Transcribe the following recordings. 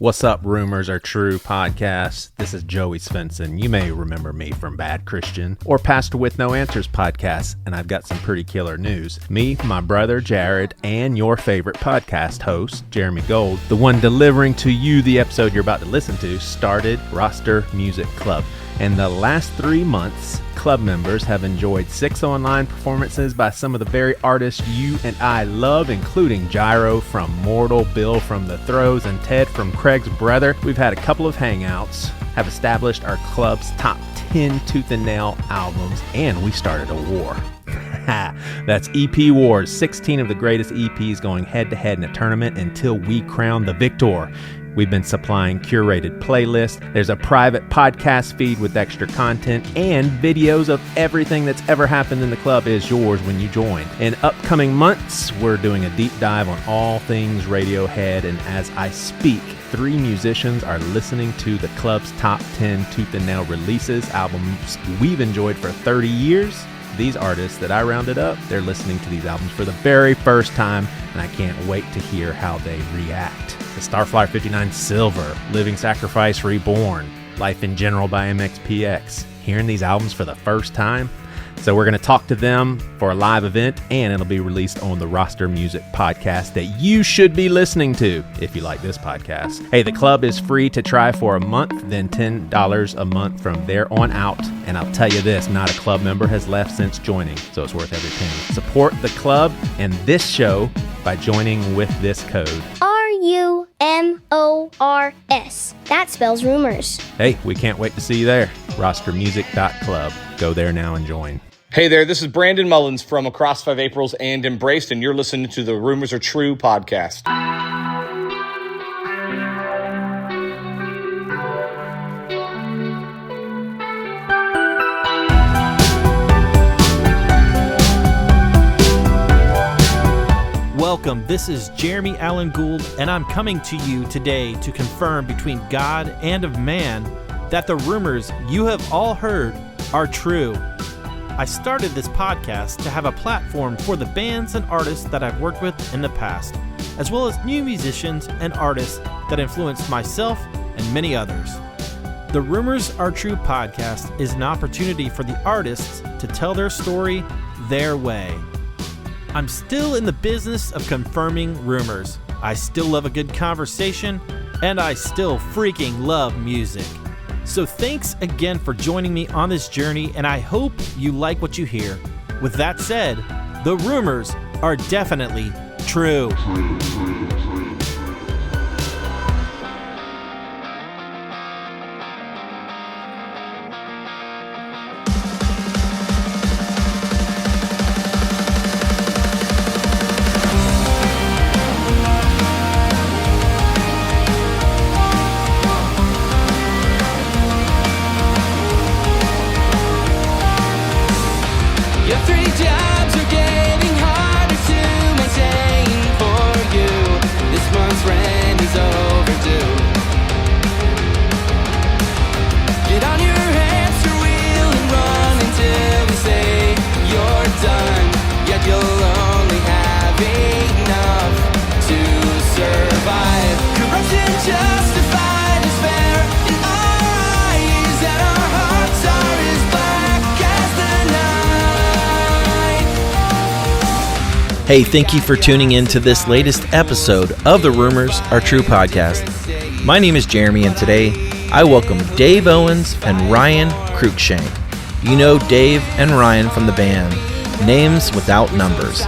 What's up, Rumors Are True podcast? This is Joey Svensson. You may remember me from Bad Christian or Pastor with No Answers podcast, and I've got some pretty killer news. Me, my brother Jared, and your favorite podcast host, Jeremy Gold, the one delivering to you the episode you're about to listen to, started Roster Music Club. In the last 3 months, club members have enjoyed 6 online performances by some of the very artists you and I love, including Gyro from Mortal, Bill from The Throws, and Ted from Craig's Brother. We've had a couple of hangouts, have established our club's top 10 tooth and nail albums, and we started a war. That's EP Wars, 16 of the greatest EPs going head-to-head in a tournament until we crown the victor. We've been supplying curated playlists. There's a private podcast feed with extra content, and videos of everything that's ever happened in the club is yours when you join. In upcoming months, we're doing a deep dive on all things Radiohead, and as I speak, 3 musicians are listening to the club's top 10 tooth and nail releases, albums we've enjoyed for 30 years. These artists that I rounded up, they're listening to these albums for the very first time, and I can't wait to hear how they react. The Starflyer 59 Silver, Living Sacrifice Reborn, Life in General by MXPX. Hearing these albums for the first time. So we're going to talk to them for a live event, and it'll be released on the Roster Music podcast that you should be listening to if you like this podcast. Hey, the club is free to try for a month, then $10 a month from there on out. And I'll tell you this, not a club member has left since joining, so it's worth every penny. Support the club and this show by joining with this code. RUMORS. That spells rumors. Hey, we can't wait to see you there. Rostermusic.club. Go there now and join. Hey there, this is Brandon Mullins from Across 5 Aprils and Embraced, and you're listening to the Rumors Are True podcast. Welcome, this is Jeremy Allen Gould, and I'm coming to you today to confirm between God and of man that the rumors you have all heard are true. I started this podcast to have a platform for the bands and artists that I've worked with in the past, as well as new musicians and artists that influenced myself and many others. The Rumors Are True podcast is an opportunity for the artists to tell their story their way. I'm still in the business of confirming rumors. I still love a good conversation, and I still freaking love music. So thanks again for joining me on this journey, and I hope you like what you hear. With that said, the rumors are definitely true. Hey, thank you for tuning in to this latest episode of the Rumors Are True podcast. My name is Jeremy, and today I welcome Dave Owens and Ryan Cruickshank. You know Dave and Ryan from the band Names Without Numbers.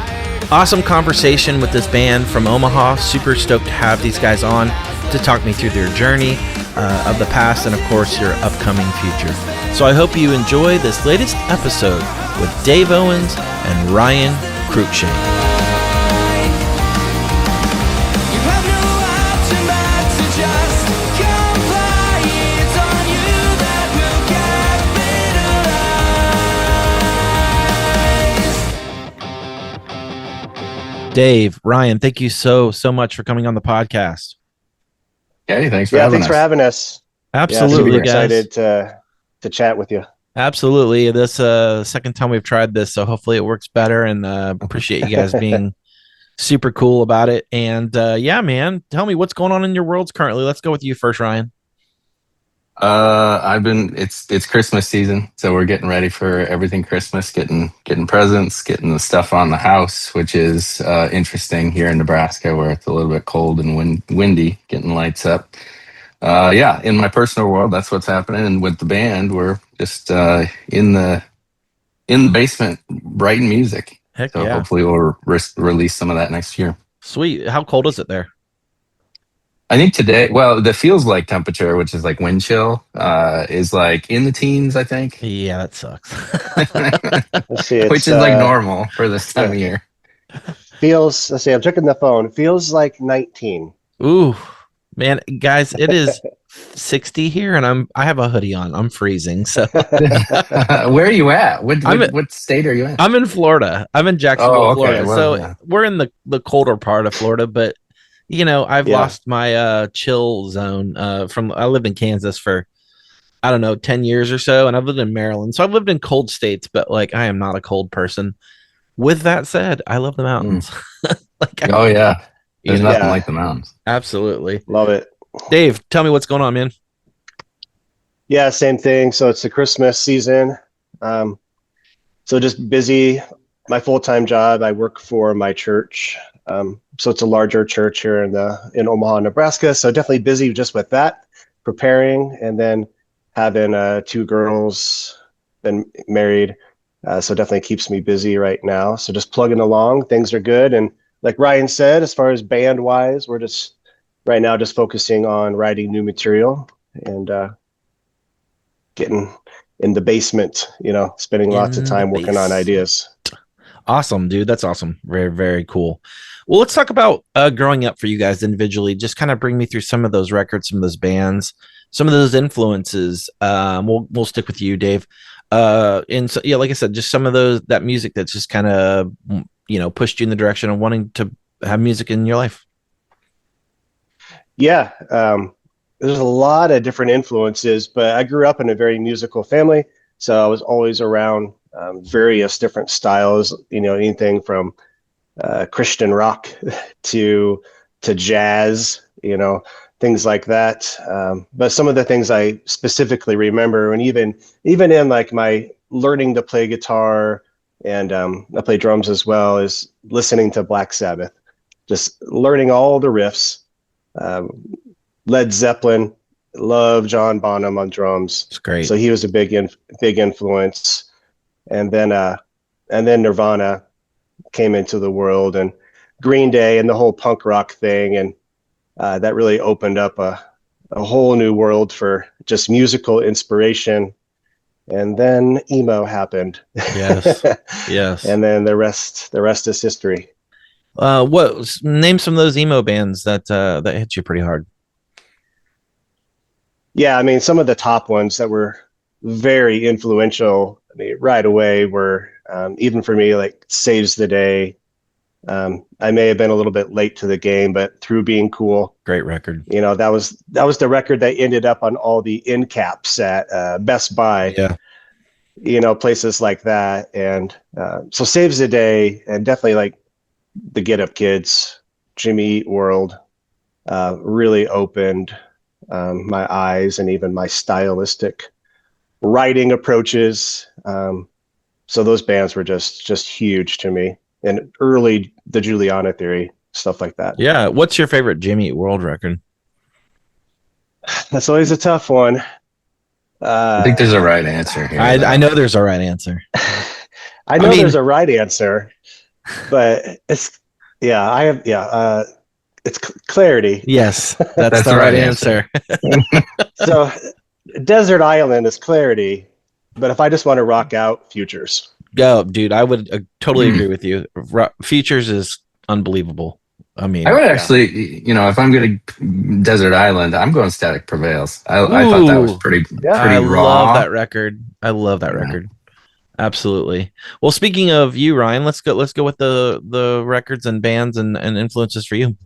Awesome conversation with this band from Omaha. Super stoked to have these guys on to talk me through their journey of the past and, of course, your upcoming future. So I hope you enjoy this latest episode with Dave Owens and Ryan Cruickshank. Dave, Ryan, thank you so much for coming on the podcast. Hey, thanks for having us. Absolutely, super excited to chat with you. Absolutely. This second time we've tried this, so hopefully it works better, and appreciate you guys being super cool about it. And yeah, man, tell me what's going on in your worlds currently. Let's go with you first, Ryan. It's Christmas season, so we're getting ready for everything Christmas, getting presents, getting the stuff on the house, which is interesting here in Nebraska where it's a little bit cold and windy, getting lights up. Yeah, in my personal world, that's what's happening. And with the band, we're just in the basement writing music. Heck So yeah. hopefully we'll release some of that next year. Sweet. How cold is it there? I think today, well, the feels like temperature, which is like wind chill, is like in the teens, I think. Yeah, that sucks. Let's see, which is like normal for this time of year. Let's see, I'm checking the phone. It feels like 19. Ooh, man, guys, it is 60 here, and I have a hoodie on. I'm freezing. So where are you at? What state are you in? I'm in Florida. I'm in Jacksonville, Florida. Well, so yeah. we're in the colder part of Florida, but I've lost my chill zone. I lived in Kansas for, I don't know, 10 years or so, and I've lived in Maryland. So I've lived in cold states, but like I am not a cold person. With that said, I love the mountains. Oh yeah. There's nothing like the mountains. Absolutely. Love it. Dave, tell me what's going on, man. Yeah, same thing. So it's the Christmas season. So just busy. My full-time job, I work for my church. So it's a larger church here in Omaha, Nebraska. So definitely busy just with that, preparing, and then having 2 girls, been married. So definitely keeps me busy right now. So just plugging along, things are good. And like Ryan said, as far as band wise, we're just right now just focusing on writing new material and getting in the basement, spending lots of time working on ideas. Awesome, dude. That's awesome. Very, very cool. Well, let's talk about growing up for you guys individually. Just kind of bring me through some of those records, some of those bands, some of those influences. We'll stick with you, Dave. And so, yeah, like I said, just some of that music that's just kind of, pushed you in the direction of wanting to have music in your life. Yeah. There's a lot of different influences, but I grew up in a very musical family. So I was always around various different styles, anything from Christian rock to jazz, things like that. But some of the things I specifically remember, and even in like my learning to play guitar and I play drums as well, is listening to Black Sabbath, just learning all the riffs. Led Zeppelin, love John Bonham on drums. It's great. So he was a big influence. And then Nirvana came into the world, and Green Day and the whole punk rock thing. And that really opened up a whole new world for just musical inspiration. And then emo happened. Yes. Yes. And then the rest is history. Name some of those emo bands that hit you pretty hard. Yeah, I mean, some of the top ones that were very influential, right away were, even for me, like Saves the Day. I may have been a little bit late to the game, but Through Being Cool. Great record. That was the record that ended up on all the end caps at Best Buy. Yeah. Places like that. And so Saves the Day, and definitely like the Get Up Kids, Jimmy Eat World, really opened my eyes and even my stylistic writing approaches. So those bands were just huge to me, and early the Juliana Theory, stuff like that. Yeah. What's your favorite Jimmy Eat World record? That's always a tough one. I think there's a right answer here. I know there's a right answer. I know there's a right answer, but it's Clarity. Yes, that's the right answer. So Desert Island is Clarity, but if I just want to rock out, Futures. Go, dude. I would totally agree with you. Futures is unbelievable. I mean, I would actually, if I'm going to Desert Island, I'm going Static Prevails. I thought that was pretty I raw. love that record. I love that record. Absolutely. Well, speaking of you, Ryan, let's go with the records and bands and influences for you.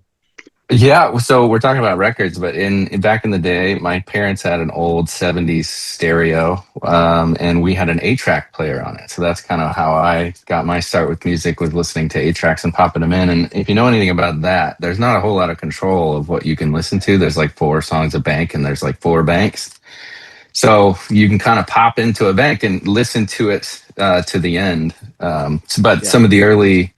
Yeah, so we're talking about records, but in back in the day, my parents had an old '70s stereo, and we had an 8-track player on it. So that's kind of how I got my start with music, was listening to 8-tracks and popping them in. And if you know anything about that, there's not a whole lot of control of what you can listen to. There's like 4 songs a bank, and there's like 4 banks. So you can kind of pop into a bank and listen to it to the end. But Yeah. some of the early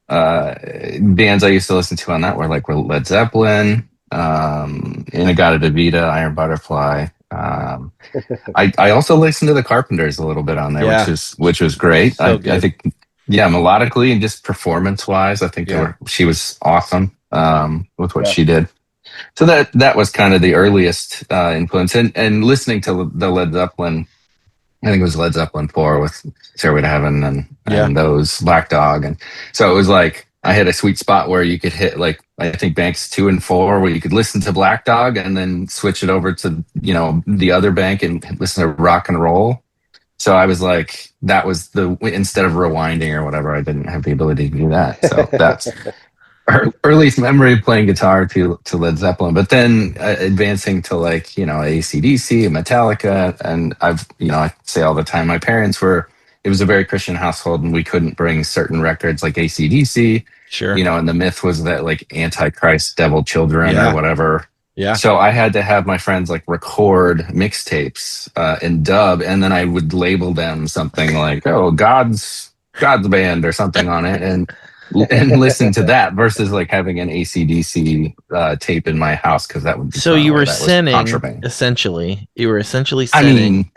uh, bands I used to listen to on that were Led Zeppelin, Inagata Vita, Iron Butterfly. I also listened to the Carpenters a little bit on there, Yeah. which was great. So I good. think, yeah, melodically and just performance wise, I think Yeah. she was awesome with what Yeah. she did. So that was kind of the earliest influence, and listening to the Led Zeppelin. I think it was Led Zeppelin 4 with Stairway to Heaven Yeah. and those Black Dog. And so it was like I had a sweet spot where you could hit, like, I think banks 2 and 4, where you could listen to Black Dog and then switch it over to, the other bank and listen to rock and roll. So I was like, that was instead of rewinding or whatever, I didn't have the ability to do that. So that's earliest memory of playing guitar to Led Zeppelin, but then advancing to, like, AC/DC and Metallica. And I say all the time, my parents it was a very Christian household, and we couldn't bring certain records like AC/DC, Sure. and the myth was that, like, Antichrist, Devil Children Yeah. or whatever. Yeah. So I had to have my friends, like, record mixtapes and dub, and then I would label them something like, "Oh, God's band" or something on it, and listen to that versus like having an AC/DC tape in my house, because that would be So thrown you away. were That was sinning, contraband. essentially. You were essentially I sinning. mean,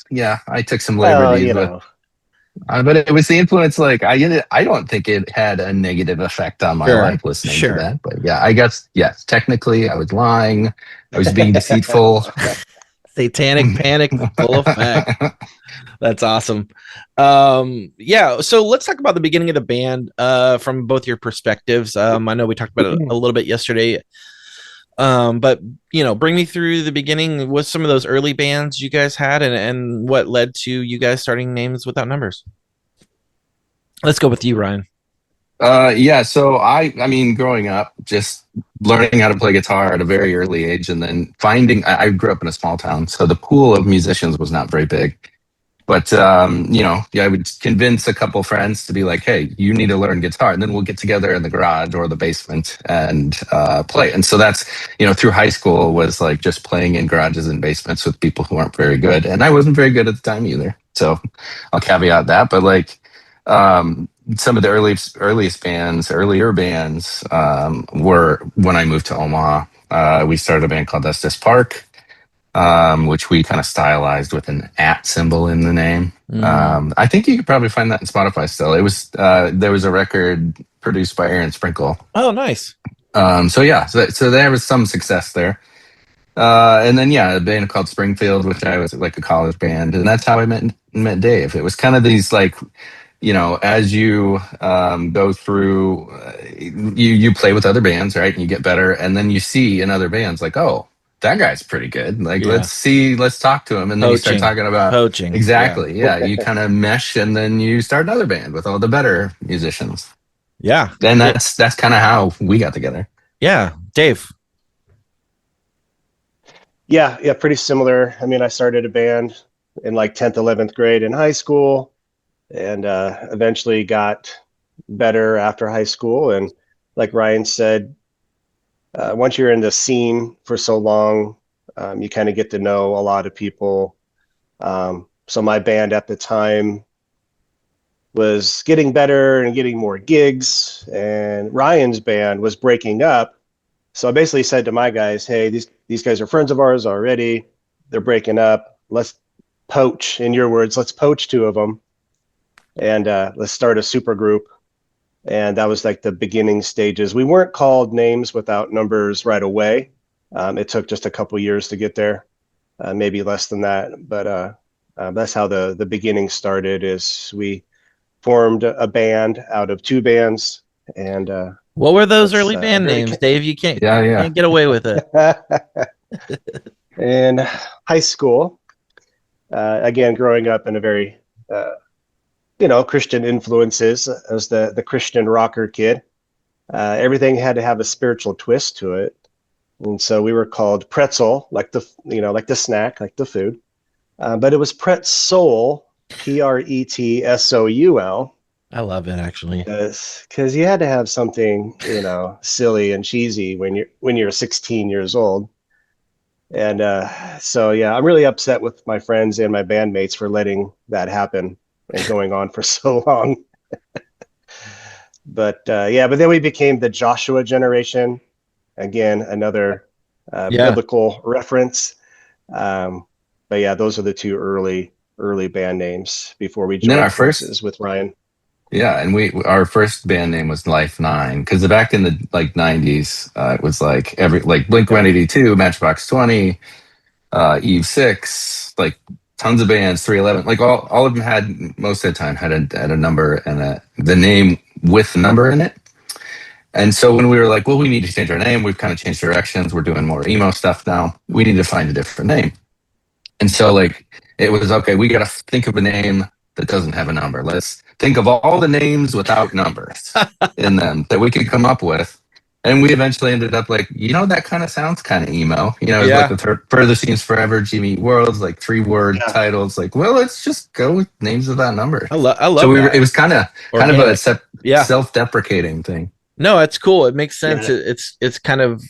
yeah. I took some Well, liberties with, but it was the influence. Like, I don't think it had a negative effect on my Sure, life listening sure. to that. But yeah, I guess yes. Technically, I was lying. I was being deceitful. Satanic panic full effect. That's awesome. Yeah, so let's talk about the beginning of the band from both your perspectives. I know we talked about it a little bit yesterday. But bring me through the beginning. What's some of those early bands you guys had, and what led to you guys starting Names Without Numbers? Let's go with you, Ryan. Yeah, so I mean, growing up, just learning how to play guitar at a very early age, and then I grew up in a small town, so the pool of musicians was not very big. But I would convince a couple friends to be like, "Hey, you need to learn guitar, and then we'll get together in the garage or the basement and play." And so that's, through high school, was like just playing in garages and basements with people who aren't very good, and I wasn't very good at the time either. So I'll caveat that. But like, some of the earlier bands, were when I moved to Omaha. We started a band called Estes Park, which we kind of stylized with an @ symbol in the name. I think you could probably find that in Spotify still. It was there was a record produced by Aaron Sprinkle. Oh, nice. So there was some success there. And then a band called Springfield, which I was like a college band, and that's how I met Dave. It was kind of these, like, as you go through, you play with other bands, right? And you get better, and then you see in other bands, like, oh, that guy's pretty good. Like, Yeah. let's talk to him. And then you start talking about Poaching. exactly. Yeah. You kind of mesh, and then you start another band with all the better musicians. Yeah. And that's kind of how we got together. Yeah. Dave. Yeah, pretty similar. I mean, I started a band in like 10th, 11th grade in high school, and eventually got better after high school. And like Ryan said, once you're in the scene for so long, you kind of get to know a lot of people. So my band at the time was getting better and getting more gigs, and Ryan's band was breaking up. So I basically said to my guys, "Hey, these guys are friends of ours already. They're breaking up. Let's poach, in your words, let's poach 2 of them, and let's start a super group." And that was like the beginning stages. We weren't called Names Without Numbers right away. It took just a couple years to get there, maybe less than that. But that's how the beginning started. Is we formed a band out of 2 bands, and what were those early band names, Dave? You can't get away with it. In high school, again, growing up in a very Christian influences, as the Christian rocker kid. Everything had to have a spiritual twist to it. And so we were called Pretzel, like like the snack, like the food. But it was Pretzel, Pretsoul, I love it, actually. because you had to have something, silly and cheesy when you're 16 years old. And so yeah, I'm really upset with my friends and my bandmates for letting that happen and going on for so long. But yeah, but then we became the Joshua generation. Again, another Yeah. biblical reference. But yeah, those are the two early band names before we And then joined our first, forces with Ryan. yeah, and our first band name was Life Nine, because back in the like '90s, it was like Blink 182, Matchbox 20, Eve Six, like tons of bands, 311, like all of them had, most of the time had a number and the name with the number in it. And so when we were like, well, we need to change our name, we've kind of changed directions, we're doing more emo stuff now, we need to find a different name. And so like it was, okay, we got to think of a name that doesn't have a number. Let's think of all the names without numbers in them that we could come up with. And we eventually ended up like, that kind of sounds kind of emo. It's Yeah. like the Further Seems Forever, Jimmy Eat Worlds, like 3-word titles. Like, well, let's just go with names without numbers. I love So that. it was kind of Organic. a self-deprecating thing. No, it's cool. It makes sense. Yeah. It's kind of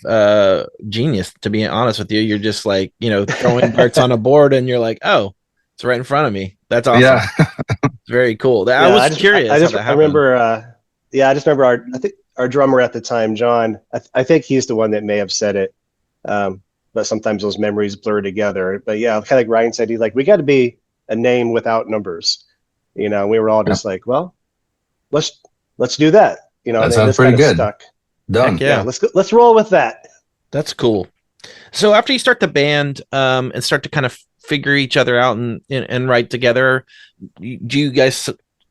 genius, to be honest with you. You're just like, throwing darts on a board and you're like, oh, it's right in front of me. That's awesome. Yeah. It's very cool. I Yeah, was curious. I how that happened. remember. I just remember our drummer at the time, John. I think he's the one that may have said it. But sometimes those memories blur together. But yeah, kind of like Ryan said, he's like, we got to be a name without numbers. We were all just like, well, let's do that. That sounds pretty good. Stuck. Done. Yeah. Let's roll with that. That's cool. So after you start the band and start to kind of figure each other out and write together, do you guys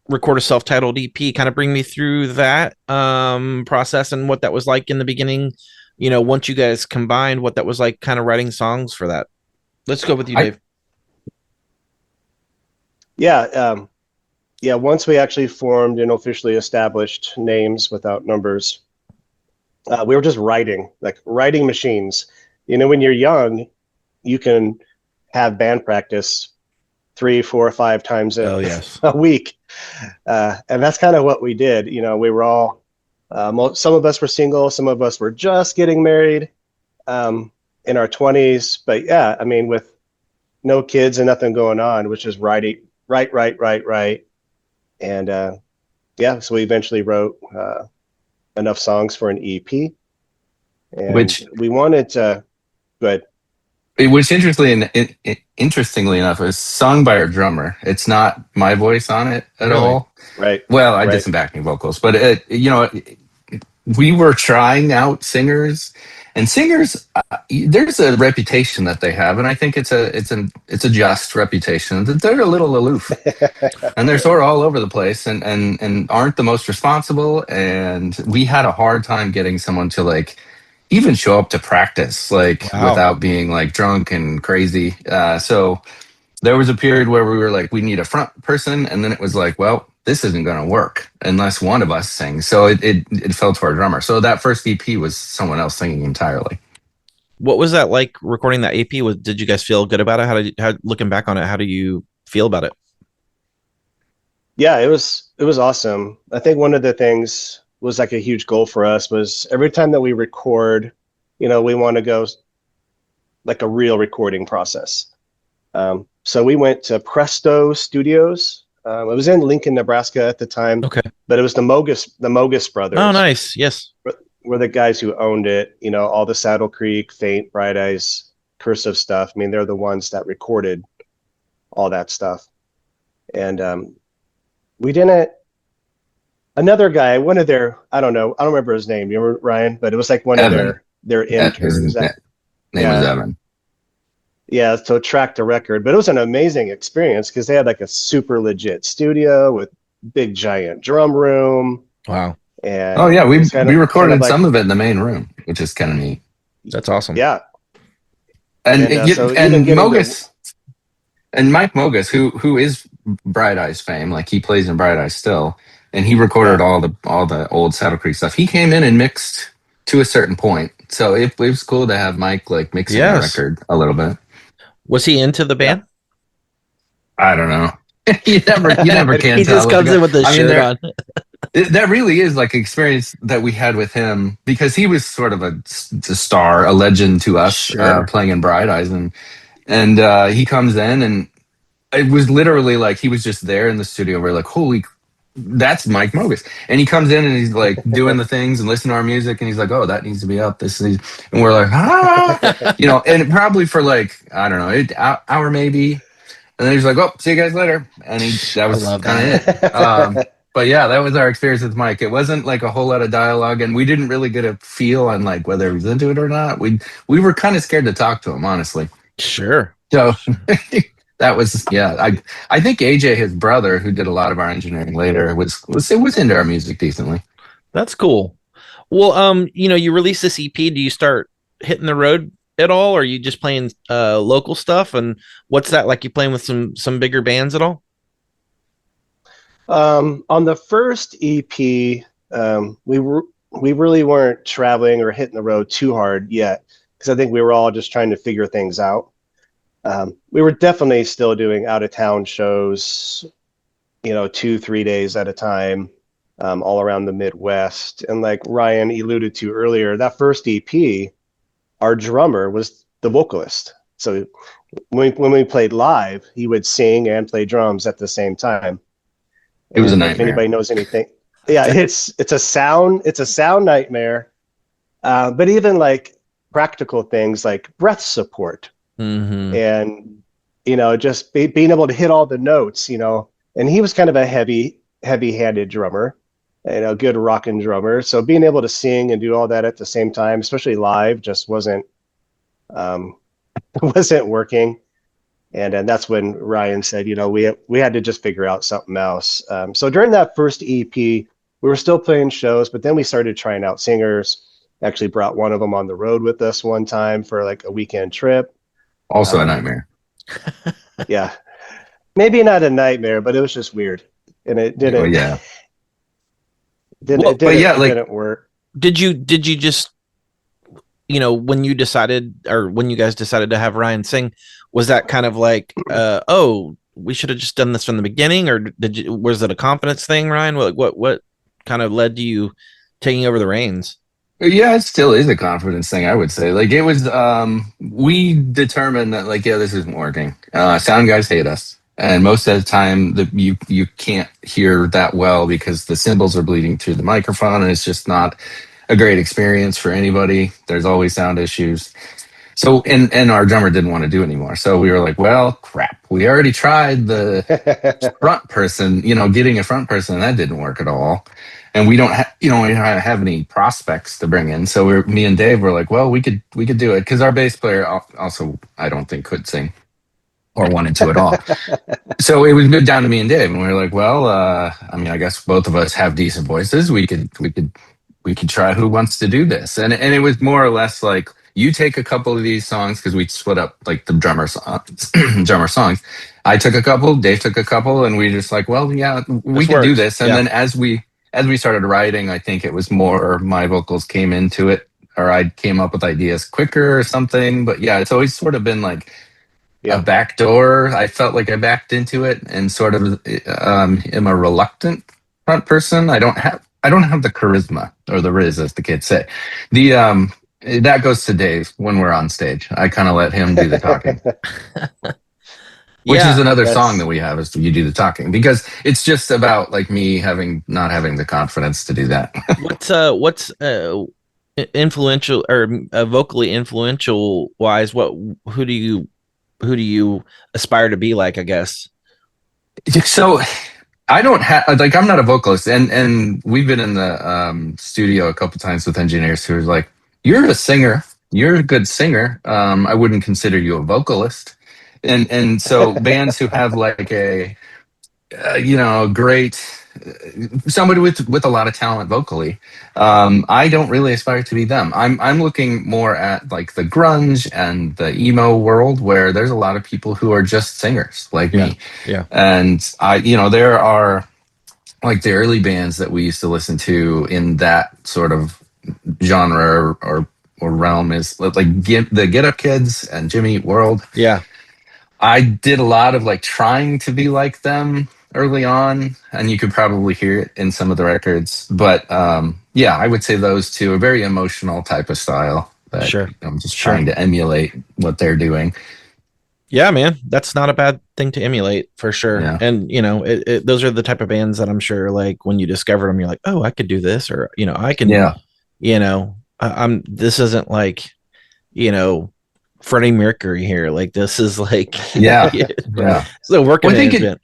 record a self-titled EP? Kind of bring me through that process and what that was like in the beginning. Once you guys combined, what that was like, kind of writing songs for that. Let's go with you, Dave. Yeah. Yeah, once we actually formed and officially established names without numbers, we were just writing machines. When you're young, you can have band practice 3, 4, 5 times a week. And that's kind of what we did. We were all, some of us were single, some of us were just getting married in our 20s. But yeah, I mean, with no kids and nothing going on, which is write. And yeah, so we eventually wrote enough songs for an EP, and which we wanted to. But which interestingly enough, is sung by our drummer. It's not my voice on it at all. Right. Well, I did some backing vocals, but we were trying out singers, and singers, there's a reputation that they have, and I think it's a just reputation that they're a little aloof, and they're sort of all over the place, and aren't the most responsible. And we had a hard time getting someone to like even show up to practice, without being like drunk and crazy. So there was a period where we were like, we need a front person, and then it was like, well, this isn't going to work unless one of us sings. So it fell to our drummer. So that first EP was someone else singing entirely. What was that like recording that EP? Did you guys feel good about it? How looking back on it, how do you feel about it? Yeah, it was awesome. I think one of the things was like a huge goal for us was every time that we record, we want to go like a real recording process. So we went to Presto Studios. It was in Lincoln, Nebraska at the time. Okay. But it was the Mogus brothers. Oh, nice. Yes. Were the guys who owned it, all the Saddle Creek, Faint, Bright Eyes, Cursive stuff. I mean, they're the ones that recorded all that stuff. And we didn't, another guy, one of their, I don't remember his name. You remember, Ryan? But it was like one Evan. of their interns. His name was Evan. Yeah, so tracked a record, but it was an amazing experience because they had like a super legit studio with big giant drum room. Wow. And oh yeah, we recorded some of it in the main room, which is kind of neat. That's awesome. Yeah. And Mogus and Mike Mogus, who is Bright Eyes fame, like he plays in Bright Eyes still, and he recorded all the old Saddle Creek stuff. He came in and mixed to a certain point, so it was cool to have Mike like mixing the record a little bit. Was he into the band? I don't know. you never can. He just comes in with his shirt on. That really is like experience that we had with him, because he was sort of a star, a legend to us, playing in Bright Eyes, and he comes in, and it was literally like he was just there in the studio. We're like, holy, that's Mike Mogus. And he comes in and he's like doing the things and listening to our music, and he's like, oh, that needs to be up. And we're like, and probably for like, I don't know, an hour maybe. And then he's like, oh, see you guys later. And that was kind of it. But yeah, that was our experience with Mike. It wasn't like a whole lot of dialogue, and we didn't really get a feel on like whether he was into it or not. We were kind of scared to talk to him, honestly. Sure. So that was, I think AJ, his brother, who did a lot of our engineering later, was into our music decently. That's cool. Well, you release this EP. Do you start hitting the road at all, or are you just playing local stuff? And what's that like? You playing with some bigger bands at all? On the first EP, we really weren't traveling or hitting the road too hard yet, because I think we were all just trying to figure things out. We were definitely still doing out of town shows, 2-3 days at a time, all around the Midwest. And like Ryan alluded to earlier, that first EP, our drummer was the vocalist. So when we played live, he would sing and play drums at the same time. It was a nightmare. If anybody knows anything, it's a sound nightmare. But even like practical things like breath support, and just being able to hit all the notes, And he was kind of a heavy-handed drummer, a good rockin' drummer. So being able to sing and do all that at the same time, especially live, just wasn't working. And that's when Ryan said, we had to just figure out something else. So during that first EP, we were still playing shows, but then we started trying out singers. Actually brought one of them on the road with us one time for like a weekend trip. Also a nightmare. Yeah. Maybe not a nightmare, but it was just weird. And it didn't. Didn't work. Did you just, when you guys decided to have Ryan sing, was that kind of like, we should have just done this from the beginning, or was it a confidence thing, Ryan? What kind of led to you taking over the reins? Yeah, it still is a confidence thing, I would say. Like it was, we determined that this isn't working. Sound guys hate us. And most of the time you can't hear that well because the cymbals are bleeding through the microphone, and it's just not a great experience for anybody. There's always sound issues. So, and our drummer didn't want to do it anymore. So we were like, well, crap. We already tried the front person, getting a front person, and that didn't work at all. And we don't have any prospects to bring in. So me and Dave were like, well, we could do it, because our bass player also, I don't think, could sing or wanted to at all. So it was good down to me and Dave, and we were like, well, I guess both of us have decent voices. We could try. Who wants to do this? And it was more or less like, you take a couple of these songs, because we split up like the drummer songs. I took a couple, Dave took a couple, and we just like, well, yeah, we can do this. And then as we started writing, I think it was more my vocals came into it, or I came up with ideas quicker or something. But yeah, it's always sort of been like a back door. I felt like I backed into it, and sort of am a reluctant front person. I don't have the charisma, or the riz, as the kids say. That goes to Dave when we're on stage. I kind of let him do the talking. Which is another song that we have, is you do the talking, because it's just about like me not having the confidence to do that. What's influential, or vocally influential wise? Who do you aspire to be like, I guess? So I don't have, I'm not a vocalist, and we've been in the studio a couple times with engineers who are like, you're a singer, you're a good singer. I wouldn't consider you a vocalist. And so bands who have like a great, somebody with a lot of talent vocally, I don't really aspire to be them. I'm looking more at like the grunge and the emo world, where there's a lot of people who are just singers like me. Yeah. And there are like the early bands that we used to listen to in that sort of genre or realm is like the Get Up Kids and Jimmy Eat World. Yeah. I did a lot of like trying to be like them early on, and you could probably hear it in some of the records. But yeah, I would say those two, a very emotional type of style that Sure. I'm just Sure. trying to emulate what they're doing. Yeah, man, that's not a bad thing to emulate for sure. Yeah. And those are the type of bands that I'm sure, like when you discover them, you're like, oh, I could do this, or I can, Yeah. I'm. This isn't like, Freddie Mercury here. Like this is like, Yeah. Yeah. So working Well, I think management.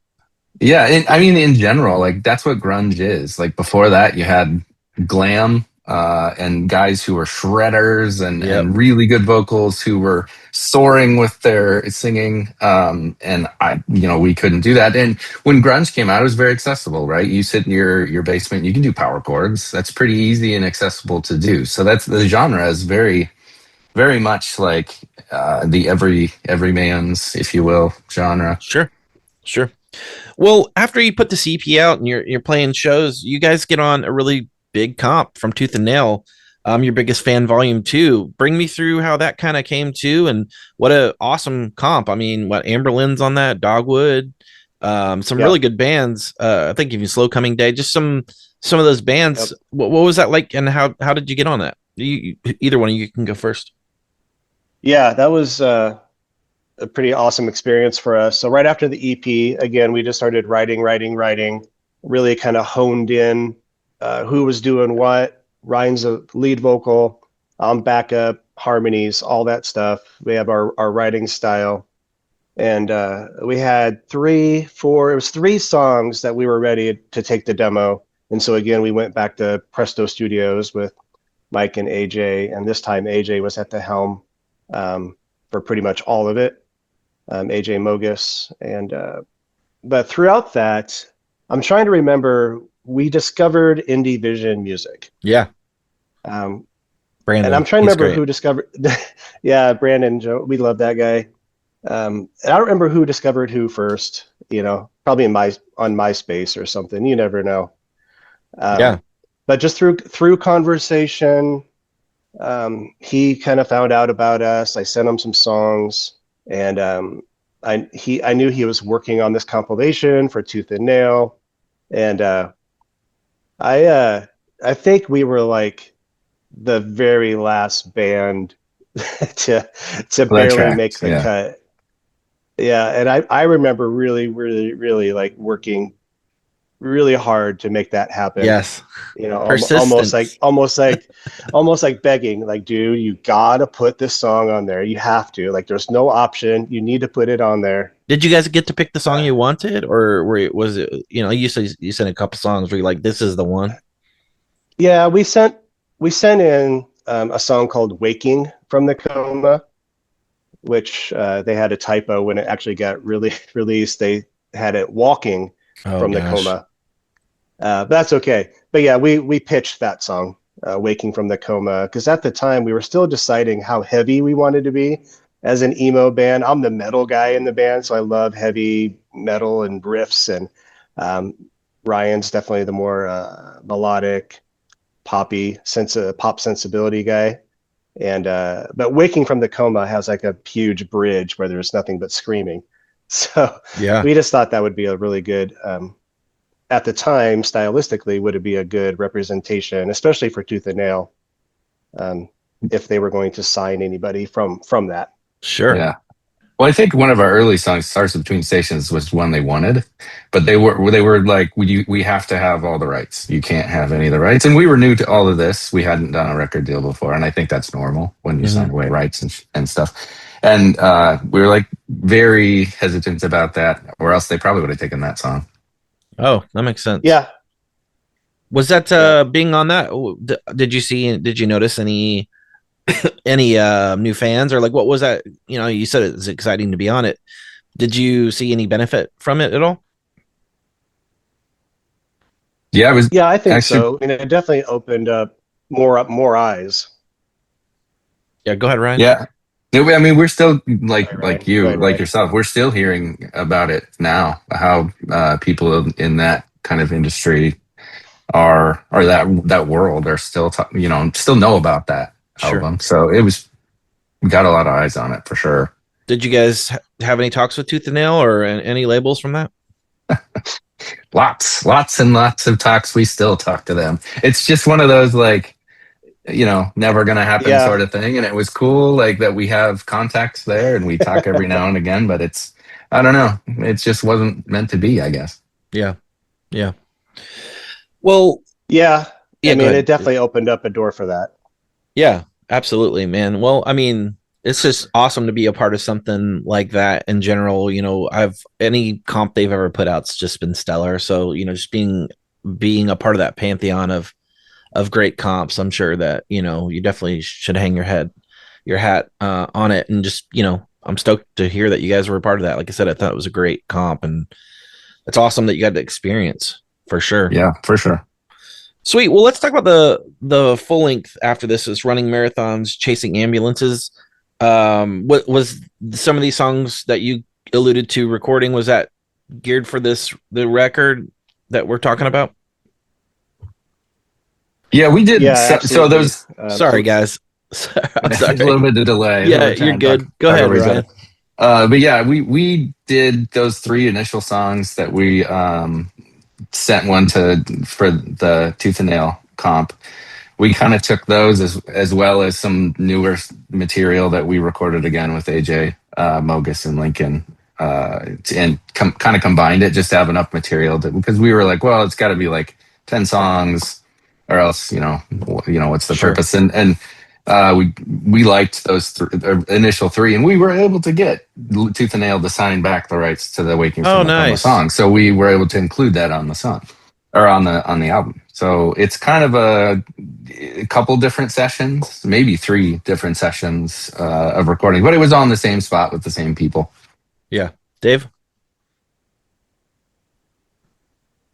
Yeah, and I mean, in general, like that's what grunge is. Like before that, you had glam and guys who were shredders Yep. and really good vocals who were soaring with their singing. And we couldn't do that. And when grunge came out, it was very accessible, right? You sit in your basement, you can do power chords. That's pretty easy and accessible to do. So that's the genre is very, very much like the everyman's, if you will, genre. Sure. Sure. Well, after you put the CP out and you're playing shows, you guys get on a really big comp from Tooth and Nail. Your biggest fan, Volume 2. Bring me through how that kind of came to, and what a awesome comp. I mean, what Amberlin's on that, Dogwood, some really good bands. I think even Slow Coming Day, just some of those bands. Yep. What was that like, and how did you get on that? Either one of you can go first. Yeah, that was a pretty awesome experience for us. So right after the EP, again, we just started writing, really kind of honed in who was doing what. Ryan's a lead vocal, backup, harmonies, all that stuff. We have our writing style. And we had three songs that we were ready to take the demo. And so again, we went back to Presto Studios with Mike and AJ, and this time AJ was at the helm for pretty much all of it. AJ Mogus, and but throughout that, I'm trying to remember, we discovered Indie Vision Music. Yeah. Brandon, and I'm trying to remember who discovered. Yeah, Brandon, Joe, we love that guy. And I don't remember who discovered who first. Probably on MySpace or something. You never know. Yeah. But just through conversation, he kind of found out about us. I sent him some songs. And I knew he was working on this compilation for Tooth and Nail, and I think we were like the very last band to barely make the cut. Yeah, and I remember really, really, really like working really hard to make that happen. Yes. Almost like begging, like, dude, you gotta put this song on there. You have to. Like, there's no option. You need to put it on there. Did you guys get to pick the song you wanted, or was it, you sent a couple songs where you're like, this is the one? Yeah, we sent in a song called Waking from the Coma, which they had a typo when it actually got released. They had it Walking from the Coma. But that's okay. But yeah, we pitched that song, Waking from the Coma, because at the time we were still deciding how heavy we wanted to be as an emo band. I'm the metal guy in the band, so I love heavy metal and riffs, and Ryan's definitely the more melodic, poppy pop sensibility guy. And but Waking from the Coma has like a huge bridge where there's nothing but screaming. So yeah, we just thought that would be a really good at the time, stylistically, would it be a good representation, especially for Tooth and Nail, if they were going to sign anybody from that. Sure. Yeah. Well, I think one of our early songs, "Stars Between Stations," was one they wanted, but they were like, we have to have all the rights. You can't have any of the rights. And we were new to all of this. We hadn't done a record deal before, and I think that's normal when you sign away rights and stuff. And we were like very hesitant about that, or else they probably would have taken that song. Oh, that makes sense. Yeah. Was that being on that? Did you notice any new fans, or like what was that? You said it was exciting to be on it. Did you see any benefit from it at all? Yeah, I think so. I mean, it definitely opened up more eyes. Yeah, go ahead, Ryan. Yeah. I mean, we're still yourself. We're still hearing about it now. How people in that kind of industry or that world are still still know about that Sure. album. So we got a lot of eyes on it for sure. Did you guys have any talks with Tooth and Nail or any labels from that? Lots and lots of talks. We still talk to them. It's just one of those like, never gonna happen sort of thing. And it was cool like that we have contacts there and we talk every now and again, but I don't know. It just wasn't meant to be, I guess. Yeah. Yeah. Well, Yeah. Yeah, I go mean, ahead. it definitely opened up a door for that. Yeah, absolutely, man. Well, I mean, it's just awesome to be a part of something like that in general. Any comp they've ever put out's just been stellar. So, just being a part of that pantheon of great comps, I'm sure that, you definitely should hang your hat on it. And just, I'm stoked to hear that you guys were a part of that. Like I said, I thought it was a great comp, and it's awesome that you got to experience for sure. Yeah, for sure. Sweet. Well, let's talk about the full length after this. Is running marathons, chasing ambulances. What was some of these songs that you alluded to recording? Was that geared for the record that we're talking about? Yeah, we did. Yeah, So those. Sorry, guys. I'm sorry. There's a little bit of delay. Yeah, you're good. Go ahead, Ryan. But yeah, we did those 3 initial songs that we sent one for the Tooth and Nail comp. We kind of took those as well as some newer material that we recorded again with AJ Mogus and Lincoln, and kind of combined it just to have enough material because we were like, well, it's got to be like 10 songs, or else what's the purpose? And we liked those initial 3, and we were able to get Tooth and Nail to sign back the rights to the Waking from the Coma song, so we were able to include that on the song or on the album. So it's kind of a couple different sessions, maybe 3 different sessions of recording, but it was on the same spot with the same people. Yeah, Dave.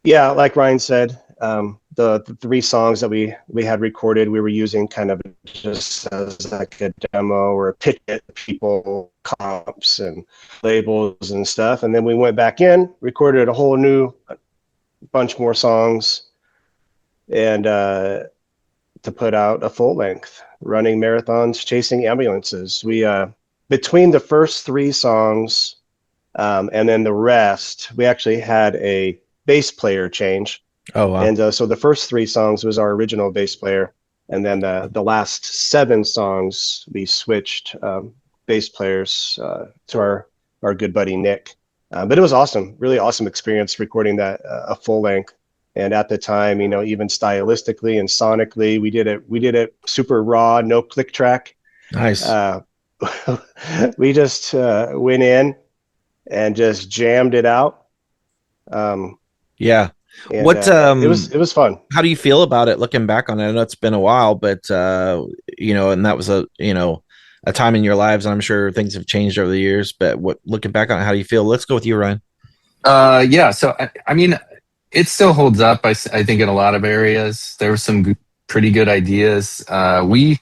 Yeah, like Ryan said, the 3 songs that we had recorded, we were using kind of just as like a demo or a pitch at people, comps and labels and stuff. And then we went back in, recorded a whole new bunch more songs, and to put out a full length, running marathons, chasing ambulances. We between the first 3 songs and then the rest, we actually had a bass player change. Oh, wow. And so the first 3 songs was our original bass player, and then the last 7 songs we switched bass players to our good buddy Nick. But it was awesome, really awesome experience recording that a full length. And at the time, even stylistically and sonically, we did it super raw, no click track. Nice. We just went in and just jammed it out. Yeah. And, What it was fun. How do you feel about it looking back on it? I know it's been a while, but and that was a time in your lives, and I'm sure things have changed over the years, but looking back on it, how do you feel? Let's go with you, Ryan. Yeah, so I mean, it still holds up. I think in a lot of areas there were some pretty good ideas. We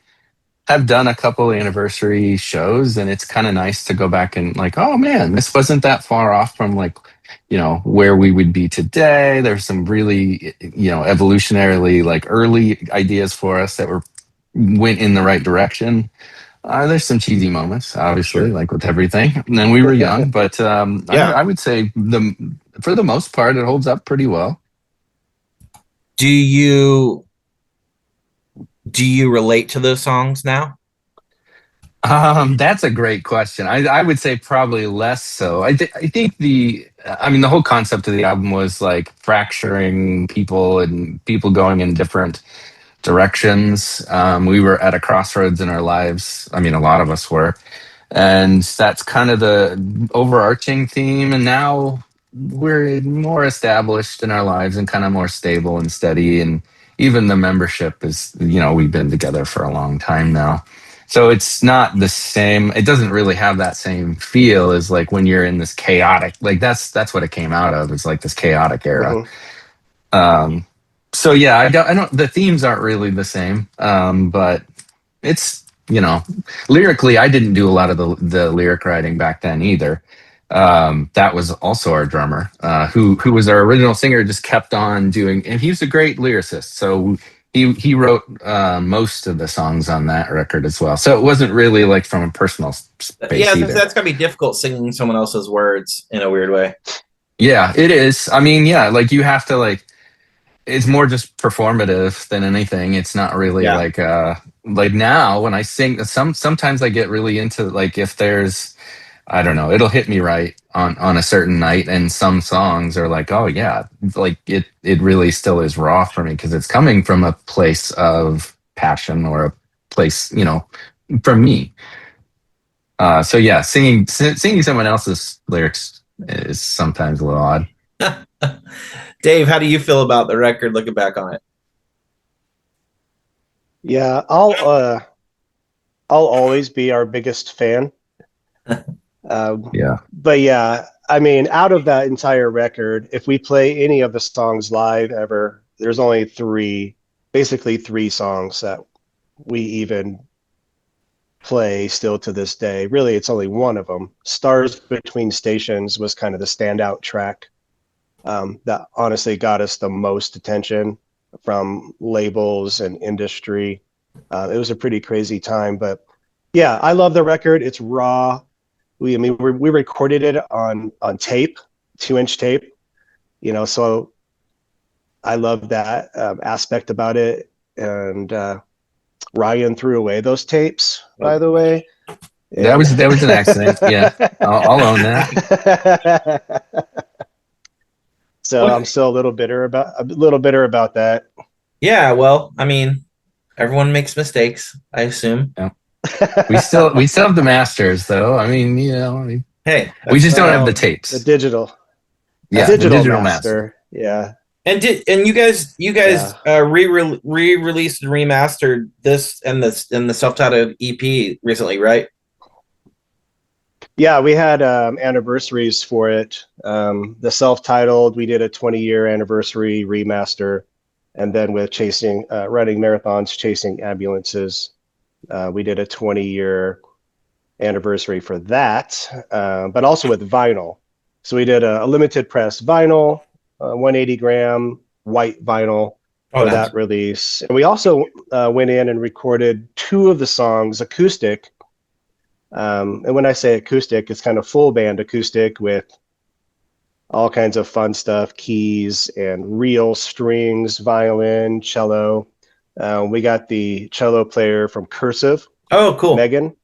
have done a couple anniversary shows, and it's kind of nice to go back and like, oh man, this wasn't that far off from like, where we would be today. There's some really, evolutionarily like early ideas for us that went in the right direction. There's some cheesy moments, obviously, like with everything. And then we were young, but I would say for the most part, it holds up pretty well. Do you relate to those songs now? That's a great question. I would say probably less so. I think the whole concept of the album was like fracturing people and people going in different directions. We were at a crossroads in our lives. I mean, a lot of us were. And that's kind of the overarching theme. And now we're more established in our lives and kind of more stable and steady. And even the membership is, we've been together for a long time now. So it's not the same. It doesn't really have that same feel as like when you're in this chaotic, like that's what it came out of. It's like this chaotic era. Mm-hmm. So yeah, I don't, the themes aren't really the same. But it's, lyrically, I didn't do a lot of the lyric writing back then either. That was also our drummer, who was our original singer, just kept on doing, and he was a great lyricist. So he wrote most of the songs on that record as well. So it wasn't really like from a personal space either. That's gotta be difficult singing someone else's words in a weird way. Yeah, it is. I mean, yeah, like you have to like, it's more just performative than anything. It's not really like now when I sing, sometimes I get really into like if there's, I don't know, it'll hit me right on a certain night, and some songs are like, oh yeah, like it really still is raw for me because it's coming from a place of passion or a place, from me. So yeah, singing someone else's lyrics is sometimes a little odd. Dave, how do you feel about the record looking back on it? Yeah, I'll always be our biggest fan. Yeah. But yeah, I mean, out of that entire record, if we play any of the songs live ever, there's only basically three songs that we even play still to this day. Really, it's only one of them. Stars Between Stations was kind of the standout track that honestly got us the most attention from labels and industry. It was a pretty crazy time, but yeah, I love the record. It's raw. We recorded it on tape, 2-inch tape, so I love that aspect about it. And Ryan threw away those tapes, by the way. That was an accident. Yeah, I'll own that. So I'm still a little bitter about that. Yeah, well, I mean, everyone makes mistakes, I assume. Yeah. We still have the masters, though. I mean, hey, we just don't have the tapes. The digital. Yeah, the digital master. Yeah. And you guys re-released and remastered this and the self-titled EP recently, right? Yeah, we had anniversaries for it. The self-titled, we did a 20-year anniversary remaster, and then with running marathons, chasing ambulances, we did a 20-year anniversary for that, but also with vinyl. So we did a limited press vinyl, 180 gram white vinyl for that release. And we also went in and recorded 2 of the songs acoustic. And when I say acoustic, it's kind of full band acoustic with all kinds of fun stuff, keys and real strings, violin, cello. We got the cello player from Cursive. Oh, cool. Megan,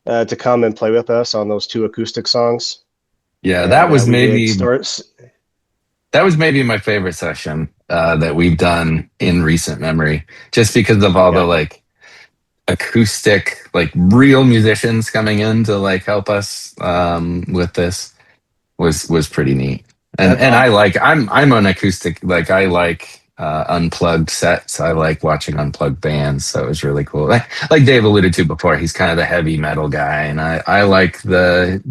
to come and play with us on those 2 acoustic songs. Yeah, and, that was maybe my favorite session that we've done in recent memory, just because of all the like acoustic, like real musicians coming in to like help us with this was pretty neat. And I'm an acoustic, like I like unplugged sets. I like watching unplugged bands, so it was really cool. Like Dave alluded to before, he's kind of the heavy metal guy, and I like the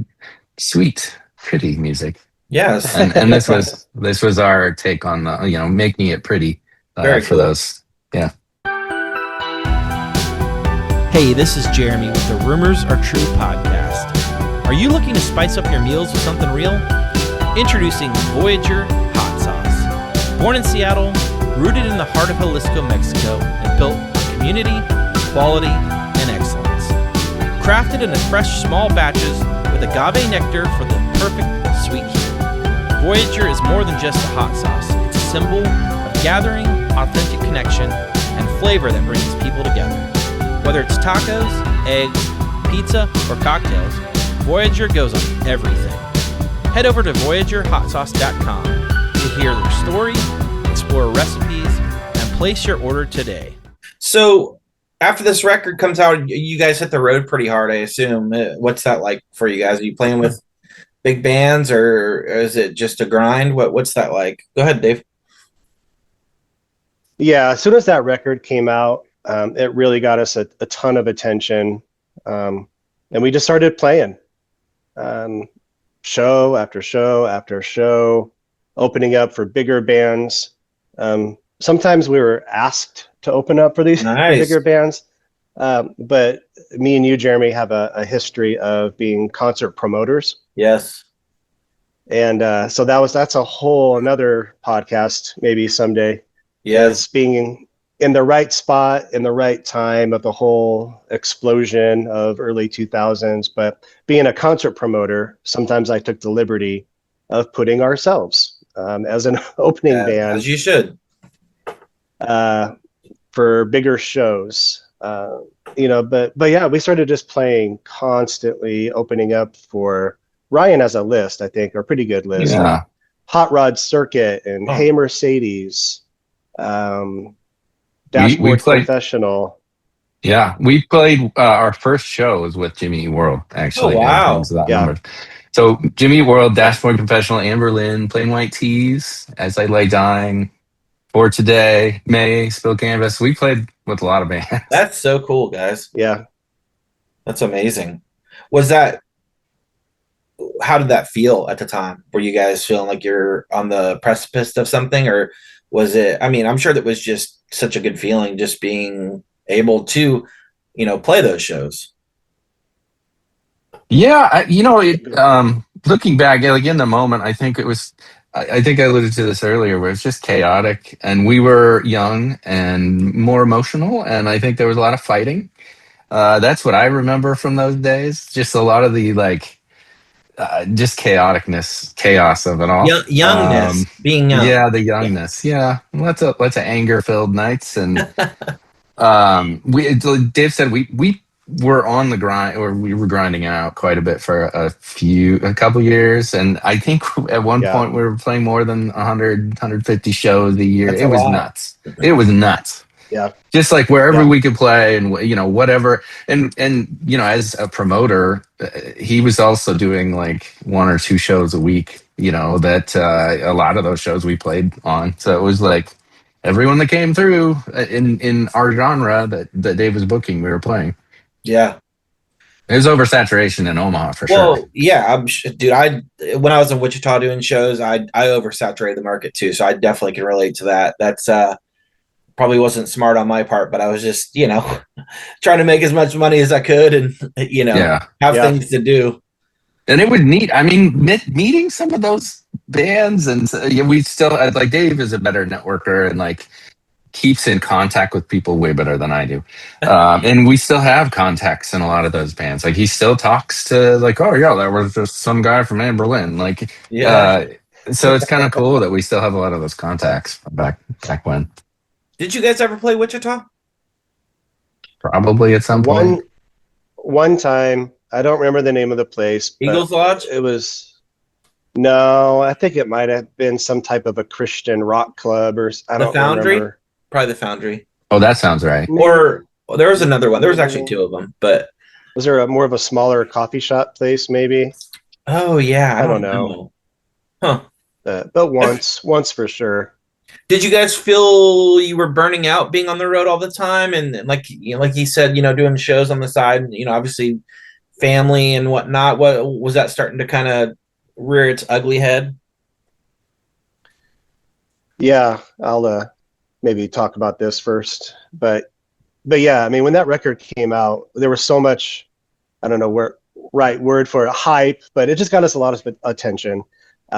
sweet, pretty music. Yes. And this was our take on the making it pretty Very for cool. those. Yeah. Hey, this is Jeremy with the Rumors Are True podcast. Are you looking to spice up your meals with something real? Introducing Voyager Hot Sauce. Born in Seattle, rooted in the heart of Jalisco, Mexico, and built on community, quality, and excellence. Crafted in fresh small batches with agave nectar for the perfect sweet heat. Voyager is more than just a hot sauce. It's a symbol of gathering, authentic connection, and flavor that brings people together. Whether it's tacos, eggs, pizza, or cocktails, Voyager goes on everything. Head over to VoyagerHotSauce.com to hear their story, explore recipes, and place your order today. So after this record comes out, you guys hit the road pretty hard, I assume. What's that like for you guys? Are you playing with big bands, or is it just a grind? What's that like? Go ahead, Dave. Yeah, as soon as that record came out, it really got us a ton of attention, and we just started playing show after show after show, opening up for bigger bands. Sometimes we were asked to open up for these Nice. bigger bands. But me and you, Jeremy, have a history of being concert promoters. Yes. And so that's a whole another podcast, maybe someday, Yes. is being in the right spot in the right time of the whole explosion of early 2000s. But being a concert promoter, sometimes I took the liberty of putting ourselves as an opening band As you should. For bigger shows. But yeah, we started just playing constantly, opening up for Ryan has a list, I think, or a pretty good list. Yeah. Hot Rod Circuit and Hey Mercedes, We Dashboard played. Confessional. Yeah, we played our first show was with Jimmy Eat World, actually. Oh, wow. It comes to that Yeah. number. So Jimmy Eat World, Dashboard Confessional, Anne Berlin, Plain White Tees, As I Lay Dying, For Today, May, Spill Canvas. We played with a lot of bands. That's so cool, guys. Yeah. That's amazing. How did that feel at the time? Were you guys feeling like you're on the precipice of something, or was it, I mean, I'm sure that was just such a good feeling just being able to, play those shows. Yeah, looking back, like in the moment, I think it was. I think I alluded to this earlier, where it's just chaotic, and we were young and more emotional, and I think there was a lot of fighting. That's what I remember from those days. Just a lot of the just chaos of it all. Youngness, being young. Yeah, the youngness. Yeah, lots of anger-filled nights, and Dave said we were on the grind, or we were grinding out quite a bit for a couple years, and I think at one point we were playing more than 100, 150 shows a year. That's it was lot. Nuts. It was nuts. Yeah. Just like wherever we could play, and whatever, and as a promoter, he was also doing like 1 or 2 shows a week. That a lot of those shows we played on. So it was like everyone that came through in our genre that Dave was booking, we were playing. Yeah. It was oversaturation in Omaha for sure. Well, yeah, dude. When I was in Wichita doing shows, I oversaturated the market too. So I definitely can relate to that. That's probably wasn't smart on my part, but I was just, trying to make as much money as I could and, have things to do. And it was neat. I mean, meeting some of those bands, and we still, like, Dave is a better networker and like keeps in contact with people way better than I do. And we still have contacts in a lot of those bands. Like, he still talks to, like, oh yeah, that was just some guy from Anne Berlin. Like, so it's kind of cool that we still have a lot of those contacts from back when. Did you guys ever play Wichita? Probably at some point. One time, I don't remember the name of the place. Eagles Lodge? No, I think it might have been some type of a Christian rock club, or I don't Foundry? remember. Probably the Foundry. Oh, that sounds right. Or there was another one. There was actually 2 of them, but was there more of a smaller coffee shop place, maybe? Oh yeah, I don't know. Huh? But once for sure. Did you guys feel you were burning out being on the road all the time, and like you said, doing shows on the side, and obviously family and whatnot? What was that starting to kind of rear its ugly head? Yeah, I'll maybe talk about this first, but yeah, I mean, when that record came out, there was so much, I don't know right word for it, hype, but it just got us a lot of attention.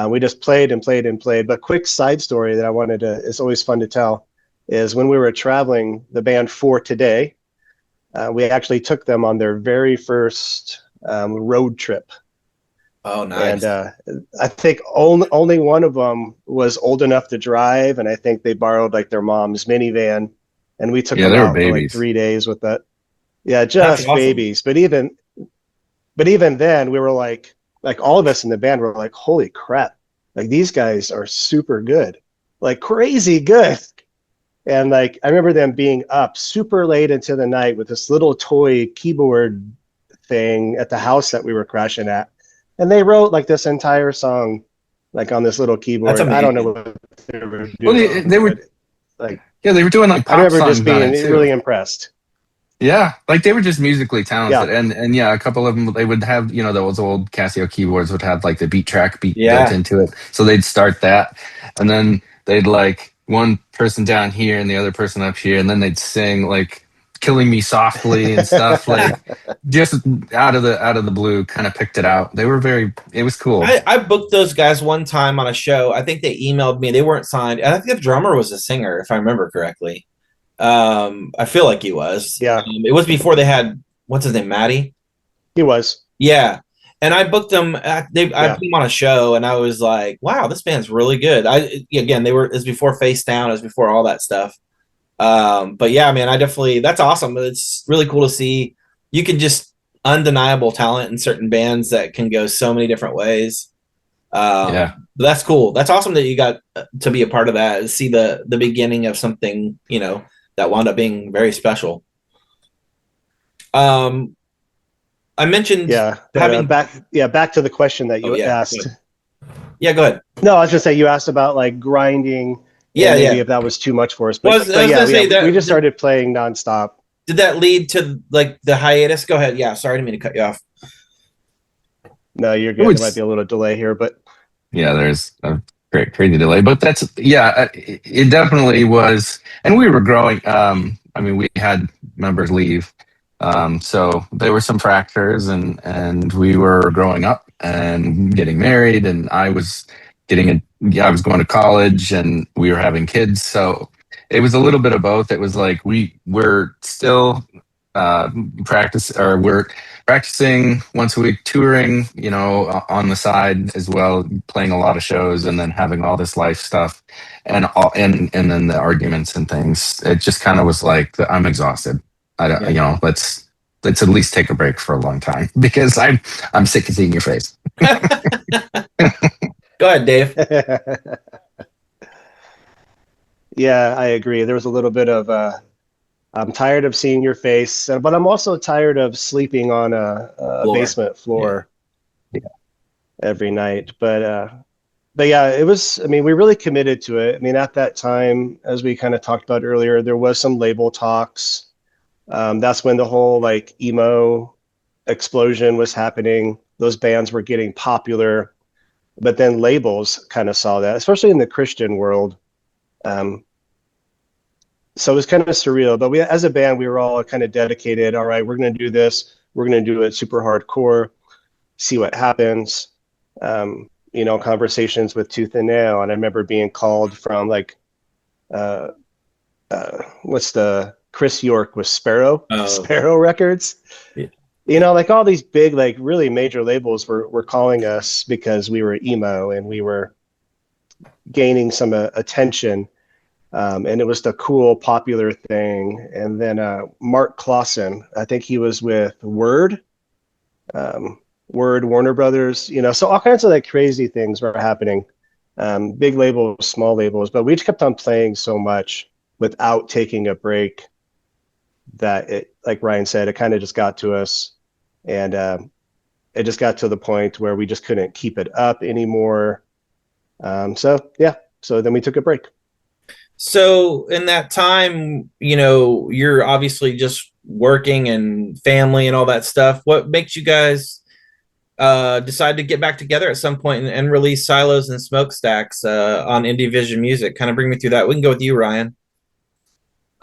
We just played and played and played. But quick side story that it's always fun to tell, is when we were traveling, the band For Today, we actually took them on their very first road trip. Oh, nice. And I think only one of them was old enough to drive, and I think they borrowed like their mom's minivan, and we took them out for like 3 days with that. Yeah, just awesome. Babies. But even then, we were like all of us in the band were like, holy crap, like these guys are super good, like crazy good. And like, I remember them being up super late into the night with this little toy keyboard thing at the house that we were crashing at. And they wrote like this entire song, like on this little keyboard. I don't know what they were doing. Well, they were like, they were doing like pop I remember songs just being too. really impressed. Yeah, like they were just musically talented, and a couple of them, they would have those old Casio keyboards would have like the beat built into it, so they'd start that, and then they'd like one person down here and the other person up here, and then they'd sing like Killing Me Softly and stuff, like just out of the blue, kind of picked it out. It was cool. I booked those guys one time on a show. I think they emailed me. They weren't signed. And I think the drummer was a singer, if I remember correctly. I feel like he was. Yeah. It was before they had, what's his name, Matty? He was. Yeah. And I booked them. I put them on a show, and I was like, "Wow, this band's really good." It was before Face Down, it was before all that stuff. But yeah, man, that's awesome. It's really cool to see. You can just undeniable talent in certain bands that can go so many different ways. But that's cool. That's awesome that you got to be a part of that and see the beginning of something, that wound up being very special. I mentioned back to the question that you asked. Yeah, go ahead. No, I was just saying you asked about like grinding. Maybe if that was too much for us. But, we just started playing nonstop. Did that lead to like the hiatus? Go ahead. Yeah, sorry, I didn't mean to cut you off. No, you're good. There might be a little delay here, but yeah, there's a crazy delay. But it definitely was, and we were growing. We had members leave. So there were some fractures, and we were growing up and getting married, and I was going to college, and we were having kids. So it was a little bit of both. It was like we're still we're practicing once a week, touring, on the side as well, playing a lot of shows, and then having all this life stuff, and then the arguments and things. It just kind of was like I'm exhausted. I don't, let's at least take a break for a long time, because I'm sick of seeing your face. Go ahead, Dave. Yeah, I agree. There was a little bit of I'm tired of seeing your face, but I'm also tired of sleeping on a basement floor every night. But yeah, it was. We really committed to it. At that time, as we kind of talked about earlier, there was some label talks. That's when the whole like emo explosion was happening. Those bands were getting popular, but then labels kind of saw that, especially in the Christian world. So it was kind of surreal, but as a band, we were all kind of dedicated. All right, we're going to do this. We're going to do it super hardcore, see what happens. Conversations with tooth and nail. And I remember being called from like, what's the Chris York with Sparrow Records. Yeah. Like all these big, like really major labels were calling us because we were emo and we were gaining some attention. And it was the cool, popular thing. And then Mark Clausen, I think he was with Word, Warner Brothers, so all kinds of like crazy things were happening. Big labels, small labels, but we just kept on playing so much without taking a break that it, like Ryan said, it kind of just got to us, and it just got to the point where we just couldn't keep it up anymore. So then we took a break. So in that time, you're obviously just working and family and all that stuff. What makes you guys decide to get back together at some point and release Silos and Smokestacks on Indie Vision Music? Kind of bring me through that. We can go with you, Ryan.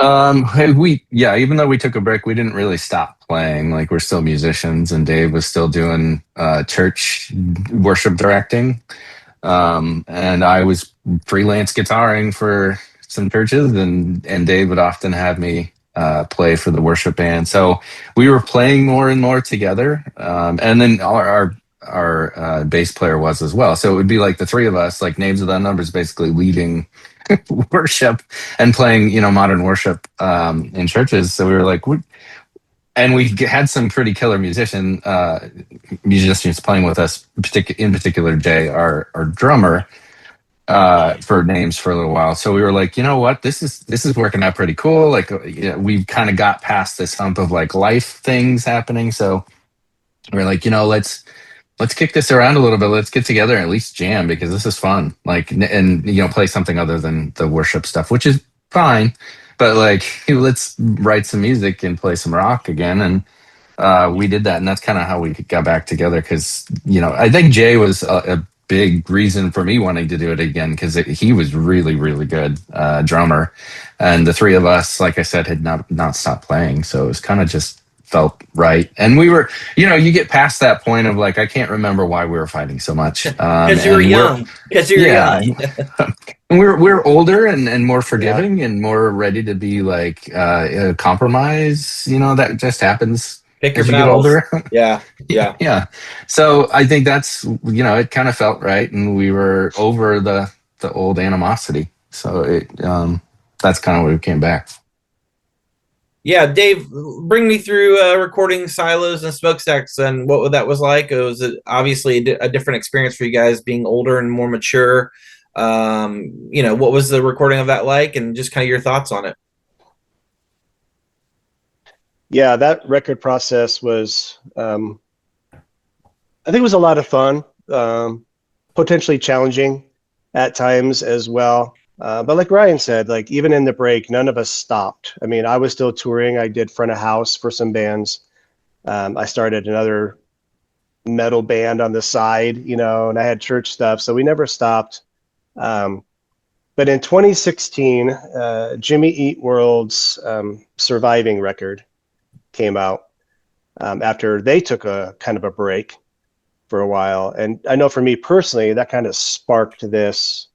Even though we took a break, we didn't really stop playing. Like, we're still musicians, and Dave was still doing church worship directing. And I was freelance guitaring for some churches, and Dave would often have me play for the worship band. So we were playing more and more together. And then our bass player was as well. So it would be like the three of us, like Names of the Numbers, basically leading worship and playing, modern worship in churches. So we were like, and we had some pretty killer musicians playing with us. In particular, Jay, our drummer, for Names for a little while. So we were like, you know what, this is working out pretty cool. Like, we've kind of got past this hump of like life things happening. So we're like, let's kick this around a little bit. Let's get together and at least jam, because this is fun. Like, and play something other than the worship stuff, which is fine. But like, let's write some music and play some rock again. And we did that, and that's kind of how we got back together. Because I think Jay was big reason for me wanting to do it again, because he was really, really good drummer. And the three of us, like I said, had not stopped playing. So it was kind of just felt right. And we were, you get past that point of like, I can't remember why we were fighting so much. Because you were young. Because you were Yeah. young. And we're older and more Yeah. forgiving and more ready to be like compromise. That just happens Pick your as you get battles. older. Yeah. Yeah. So I think that's, it kind of felt right, and we were over the old animosity. So that's kind of where we came back. Yeah, Dave, bring me through recording silos and smokestacks and what that was like. It was obviously a different experience for you guys, being older and more mature. What was the recording of that like, and just kind of your thoughts on it? Yeah, that record process was, I think it was a lot of fun, potentially challenging at times as well. But like Ryan said, like even in the break, none of us stopped. I mean, I was still touring. I did front of house for some bands. I started another metal band on the side, and I had church stuff. So we never stopped. But in 2016, Jimmy Eat World's Surviving record came out after they took a kind of a break for a while. And I know for me personally, that kind of sparked this.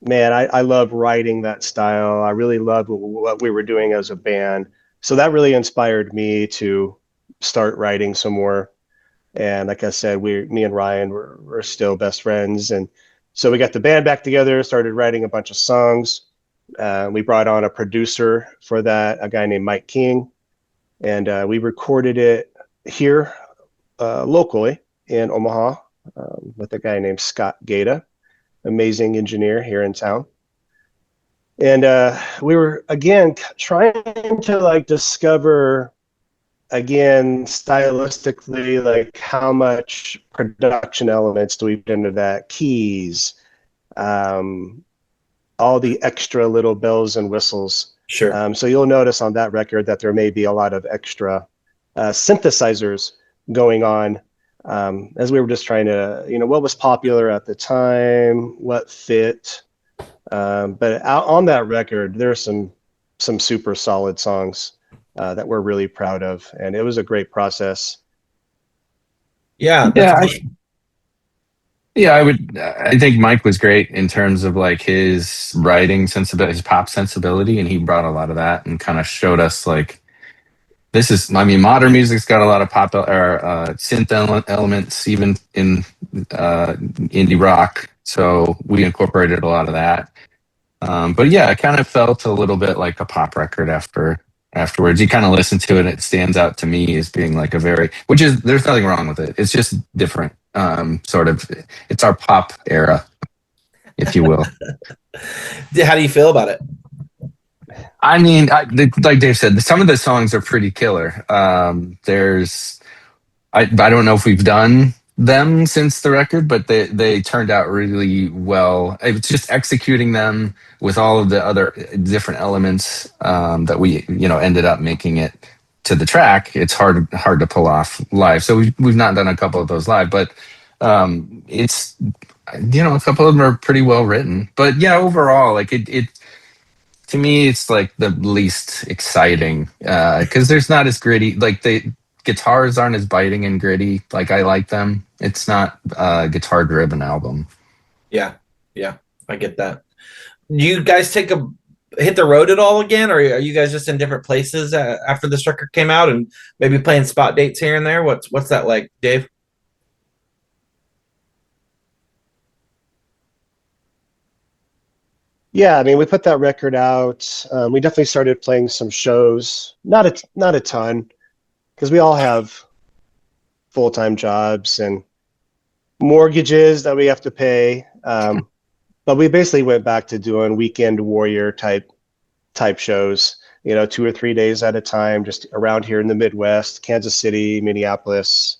Man, I love writing that style. I really loved what we were doing as a band. So that really inspired me to start writing some more. And like I said, me and Ryan were still best friends. And so we got the band back together, started writing a bunch of songs. We brought on a producer for that, a guy named Mike King. And we recorded it here locally in Omaha with a guy named Scott Gata, amazing engineer here in town. And we were, again, trying to like discover, again, stylistically, like how much production elements do we put into that, keys, all the extra little bells and whistles. Sure. So you'll notice on that record that there may be a lot of extra synthesizers going on, as we were just trying to, what was popular at the time, what fit. But on that record, there's some super solid songs that we're really proud of, and it was a great process. Yeah. I think Mike was great in terms of like his writing sensibility, his pop sensibility, and he brought a lot of that and kind of showed us like, modern music's got a lot of pop or synth elements, even in indie rock. So we incorporated a lot of that. But yeah, it kind of felt a little bit like a pop record afterwards. You kind of listen to it, and it stands out to me as being like there's nothing wrong with it. It's just different. Sort of, it's our pop era, if you will. How do you feel about it? I mean, like Dave said, some of the songs are pretty killer. I don't know if we've done them since the record, but they turned out really well. It's just executing them with all of the other different elements that we ended up making it to the track. It's hard to pull off live. So we've not done a couple of those live, but it's a couple of them are pretty well written. But yeah, overall, like it to me, it's like the least exciting because there's not as gritty. Like the guitars aren't as biting and gritty. Like I like them. It's not a guitar-driven album. Yeah, I get that. Do you guys hit the road at all again, or are you guys just in different places after this record came out and maybe playing spot dates here and there? What's that like, Dave? Yeah, I mean, we put that record out. We definitely started playing some shows, not a ton, because we all have full-time jobs and mortgages that we have to pay. But we basically went back to doing weekend warrior type shows, 2 or 3 days at a time, just around here in the Midwest, Kansas City, Minneapolis,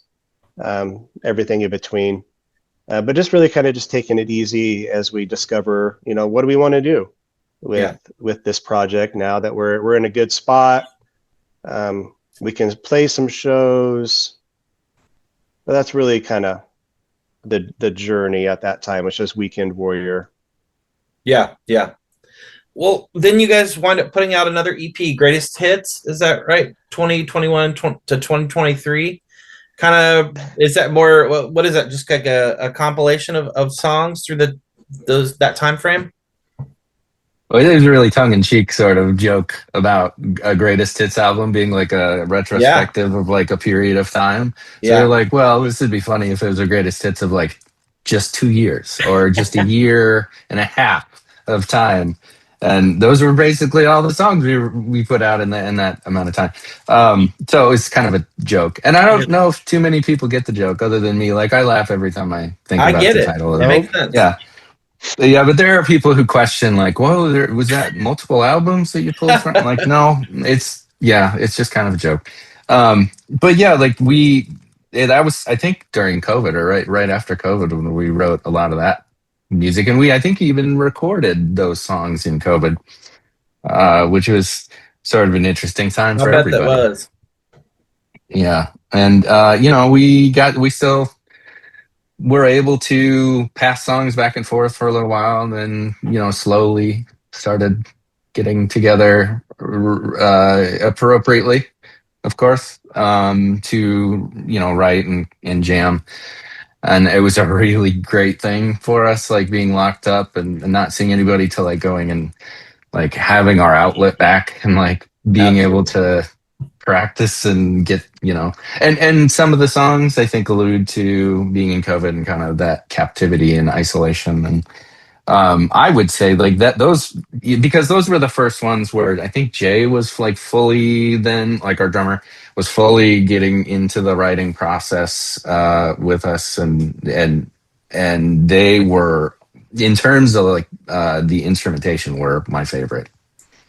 everything in between. But just really kind of just taking it easy as we discover, what do we want to do with this project now that we're in a good spot. We can play some shows. But that's really kind of the journey at that time. It's just Weekend Warrior. Yeah, yeah. Well, then you guys wind up putting out another EP, Greatest Hits. Is that right? 2021 to 2023. Kind of, is that more? What is that? Just like a compilation of songs through that time frame? Well, it was a really tongue-in-cheek sort of joke about a greatest hits album being like a retrospective of like a period of time. So Yeah. you're like, well, this would be funny if it was a greatest hits of like just 2 years or just a year and a half of time. And those were basically all the songs we put out in that amount of time. So it's kind of a joke, and I don't know if too many people get the joke other than me. Like I laugh every time I think I about get the it. title of It makes sense. Yeah. Yeah, but there are people who question, like, "Whoa, was that multiple albums that you pulled from?" Like, no, it's just kind of a joke. But yeah, like that was, I think, during COVID or right after COVID when we wrote a lot of that music, and I think even recorded those songs in COVID, which was sort of an interesting time for I bet everybody. that was. Yeah, and we still were able to pass songs back and forth for a little while, and then slowly started getting together appropriately, of course, to write and jam. And it was a really great thing for us, like being locked up and not seeing anybody, to like going and like having our outlet back and like being able to practice and get, and some of the songs I think allude to being in COVID and kind of that captivity and isolation. And I would say like that because those were the first ones where I think Jay was like fully, then like our drummer was fully getting into the writing process with us, and they were, in terms of like the instrumentation, were my favorite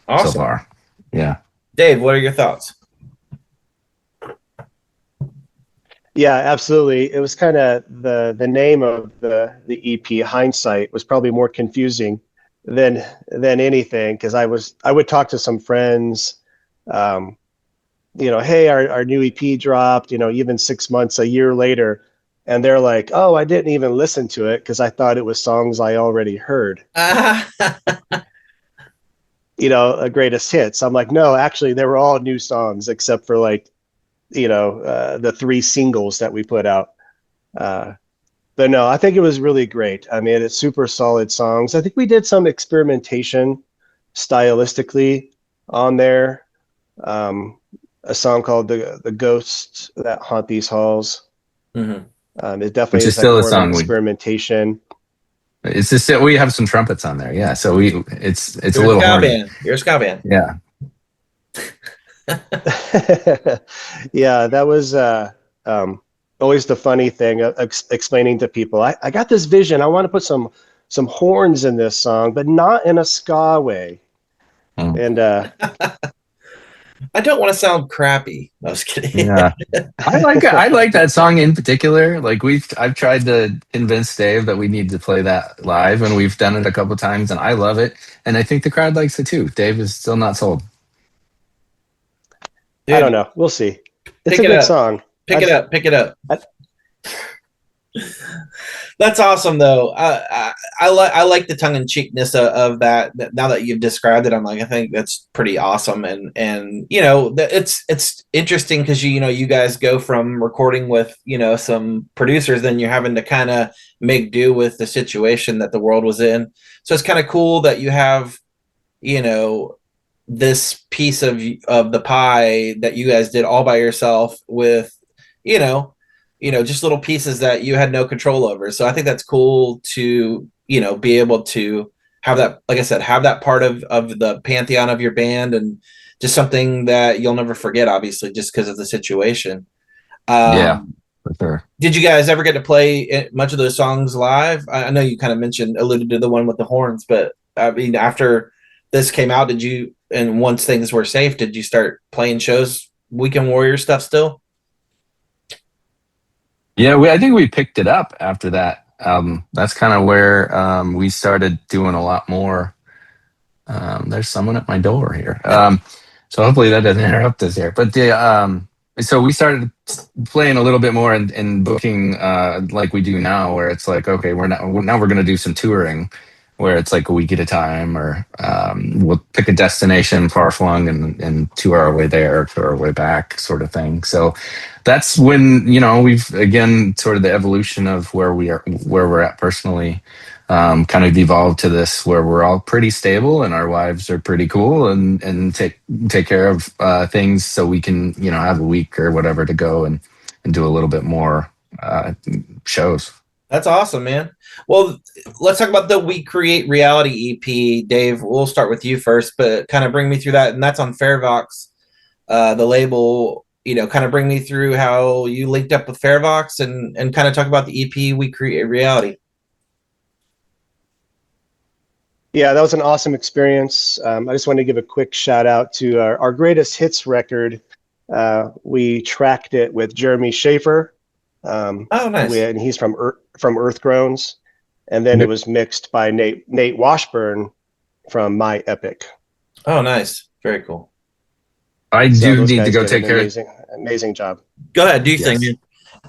so far. Yeah. Dave, what are your thoughts? Yeah, absolutely. It was kind of the name of the EP, Hindsight, was probably more confusing than anything, because I would talk to some friends, hey, our new EP dropped, even 6 months, a year later, and they're like, oh, I didn't even listen to it because I thought it was songs I already heard. A greatest hits. I'm like, no, actually, they were all new songs except for like the 3 singles that we put out. But no, I think it was really great. I mean, it's super solid songs. I think we did some experimentation stylistically on there. A song called the Ghosts That Haunt These Halls. Mm-hmm. It definitely is still like a song experimentation. It's just we have some trumpets on there. Yeah. So it's a little horny. You're a ska band. Yeah. Yeah, that was always the funny thing, explaining to people, I got this vision. I want to put some horns in this song, but not in a ska way. And I don't want to sound crappy. I was kidding. Yeah, I like that song in particular. Like I've tried to convince Dave that we need to play that live, and we've done it a couple times, and I love it, and I think the crowd likes it too. Dave is still not sold. Dude, I don't know. We'll see. It's a good song. Pick it up. That's awesome, though. I like the tongue-in-cheekness of that. Now that you've described it, I'm like, I think that's pretty awesome, and it's interesting because you guys go from recording with some producers, then you're having to kind of make do with the situation that the world was in. So it's kind of cool that you have this piece of the pie that you guys did all by yourself with just little pieces that you had no control over. So I think that's cool to, be able to have that, like I said, have that part of the pantheon of your band, and just something that you'll never forget, obviously, just because of the situation. Yeah, for sure. Did you guys ever get to play much of those songs live? I know you kind of alluded to the one with the horns, but I mean, after this came out, and once things were safe, did you start playing shows, Weekend Warrior stuff still? Yeah, I think we picked it up after that album. That's kind of where we started doing a lot more. There's someone at my door here. So hopefully that doesn't interrupt us here. But So we started playing a little bit more and booking like we do now, where it's like, okay, now we're going to do some touring, where it's like a week at a time, or we'll pick a destination far flung and tour our way there, tour our way back, sort of thing. So that's when we've again sort of the evolution of where we're at personally. Kind of evolved to this where we're all pretty stable and our wives are pretty cool and take care of things, so we can have a week or whatever to go and do a little bit more shows. That's awesome, man. Well, let's talk about the We Create Reality EP. Dave, we'll start with you first, but kind of bring me through that. And that's on Fairvox, the label. Kind of bring me through how you linked up with Fairvox and kind of talk about the EP We Create Reality. Yeah, that was an awesome experience. I just want to give a quick shout out to our greatest hits record. We tracked it with Jeremy Schaefer. Oh, nice. And he's from Earthgroans, and then it was mixed by Nate Washburn from My Epic. Oh, nice, very cool. I do need to go take care. Amazing job. Go ahead, do you think?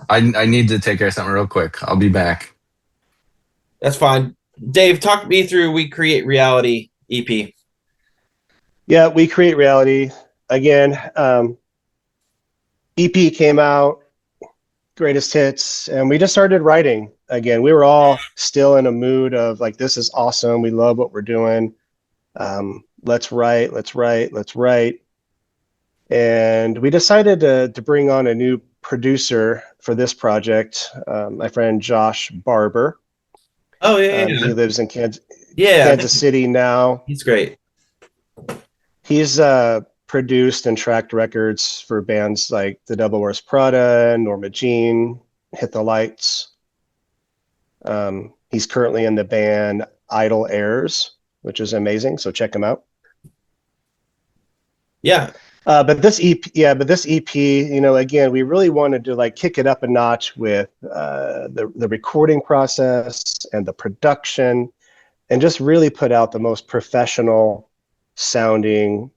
I need to take care of something real quick. I'll be back. That's fine. Dave, talk me through We Create Reality EP. Yeah, We Create Reality. Again, EP came out, greatest hits, and we just started writing again. We were all still in a mood of like, this is awesome. We love what we're doing. Let's write. And we decided to bring on a new producer for this project, my friend Josh Barber. Oh, yeah. He lives in Kansas City now. He's great. He's produced and tracked records for bands like The Devil Wears Prada, Norma Jean, Hit the Lights. He's currently in the band Idle Airs, which is amazing. So check him out. Yeah. But this EP, again, we really wanted to like kick it up a notch with the recording process and the production, and just really put out the most professional sounding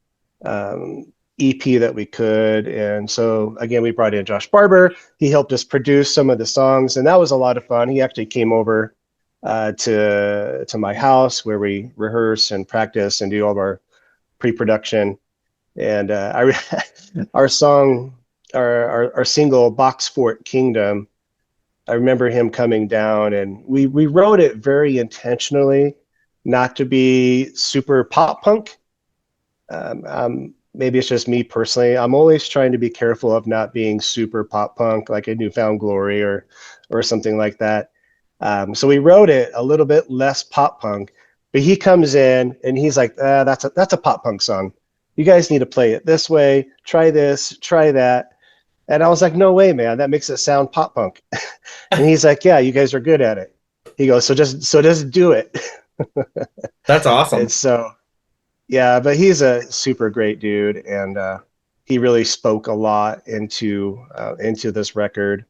EP that we could. And so again, we brought in Josh Barber. He helped us produce some of the songs, and that was a lot of fun. He actually came over to my house where we rehearse and practice and do all of our pre-production. And our song, our single Box Fort Kingdom, I remember him coming down, and we wrote it very intentionally not to be super pop punk. Maybe it's just me personally. I'm always trying to be careful of not being super pop punk, like a Newfound Glory or something like that. So we wrote it a little bit less pop punk, but he comes in and he's like, that's a pop punk song. You guys need to play it this way. Try this, try that. And I was like, no way, man. That makes it sound pop punk. And he's like, yeah, you guys are good at it. He goes, so just do it. That's awesome. And so, yeah, but he's a super great dude, and he really spoke a lot into this record,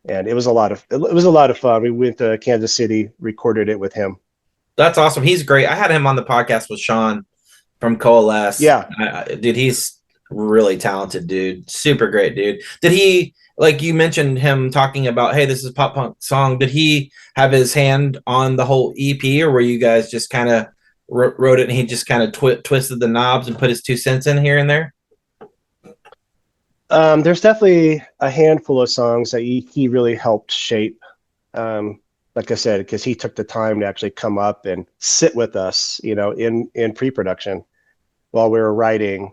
and it was a lot of fun. We went to Kansas City, recorded it with him. That's awesome. He's great. I had him on the podcast with Sean from Coalesce. Yeah, dude, he's really talented, dude. Super great, dude. Did he, like you mentioned him talking about, hey, this is a pop punk song. Did he have his hand on the whole EP, or were you guys just kind of wrote it and he just kind of twisted the knobs and put his 2 cents in here and there? There's definitely a handful of songs that he really helped shape. Like I said, because he took the time to actually come up and sit with us, in pre-production while we were writing.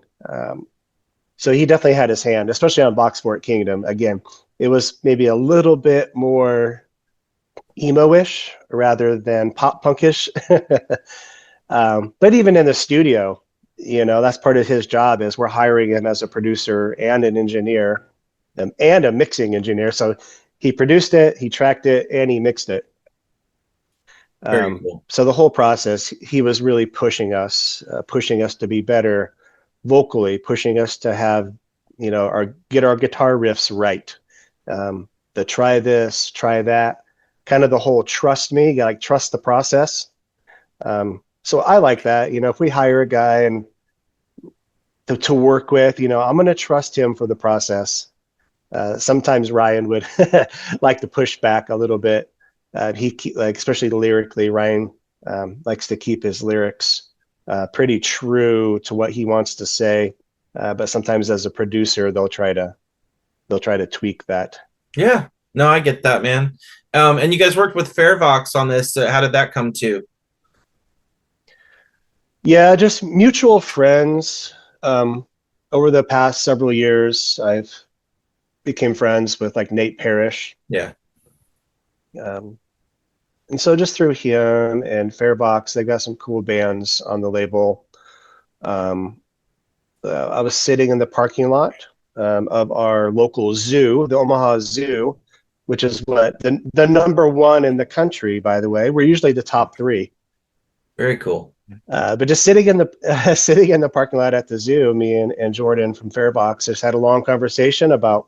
So he definitely had his hand, especially on Box Fort Kingdom. Again, it was maybe a little bit more emo-ish rather than pop punkish. But even in the studio, that's part of his job, is we're hiring him as a producer and an engineer and a mixing engineer. So he produced it, he tracked it, and he mixed it. Very cool. So the whole process, he was really pushing us to be better vocally, pushing us to have, get our guitar riffs right. The try this, try that, kind of the whole trust me, like trust the process. So I like that, if we hire a guy and to work with, I'm going to trust him for the process. Sometimes Ryan would like to push back a little bit. Especially lyrically, Ryan likes to keep his lyrics pretty true to what he wants to say. But sometimes as a producer, they'll try to tweak that. Yeah, no, I get that, man. And you guys worked with Fairvox on this. How did that come to? Yeah, just mutual friends. Over the past several years, I've became friends with like Nate Parrish. Yeah. And so just through him and Fairbox, they got some cool bands on the label. I was sitting in the parking lot of our local zoo, the Omaha Zoo, which is what the number one in the country, by the way. We're usually the top 3. Very cool. But just sitting in the parking lot at the zoo, me and Jordan from Fairbox just had a long conversation about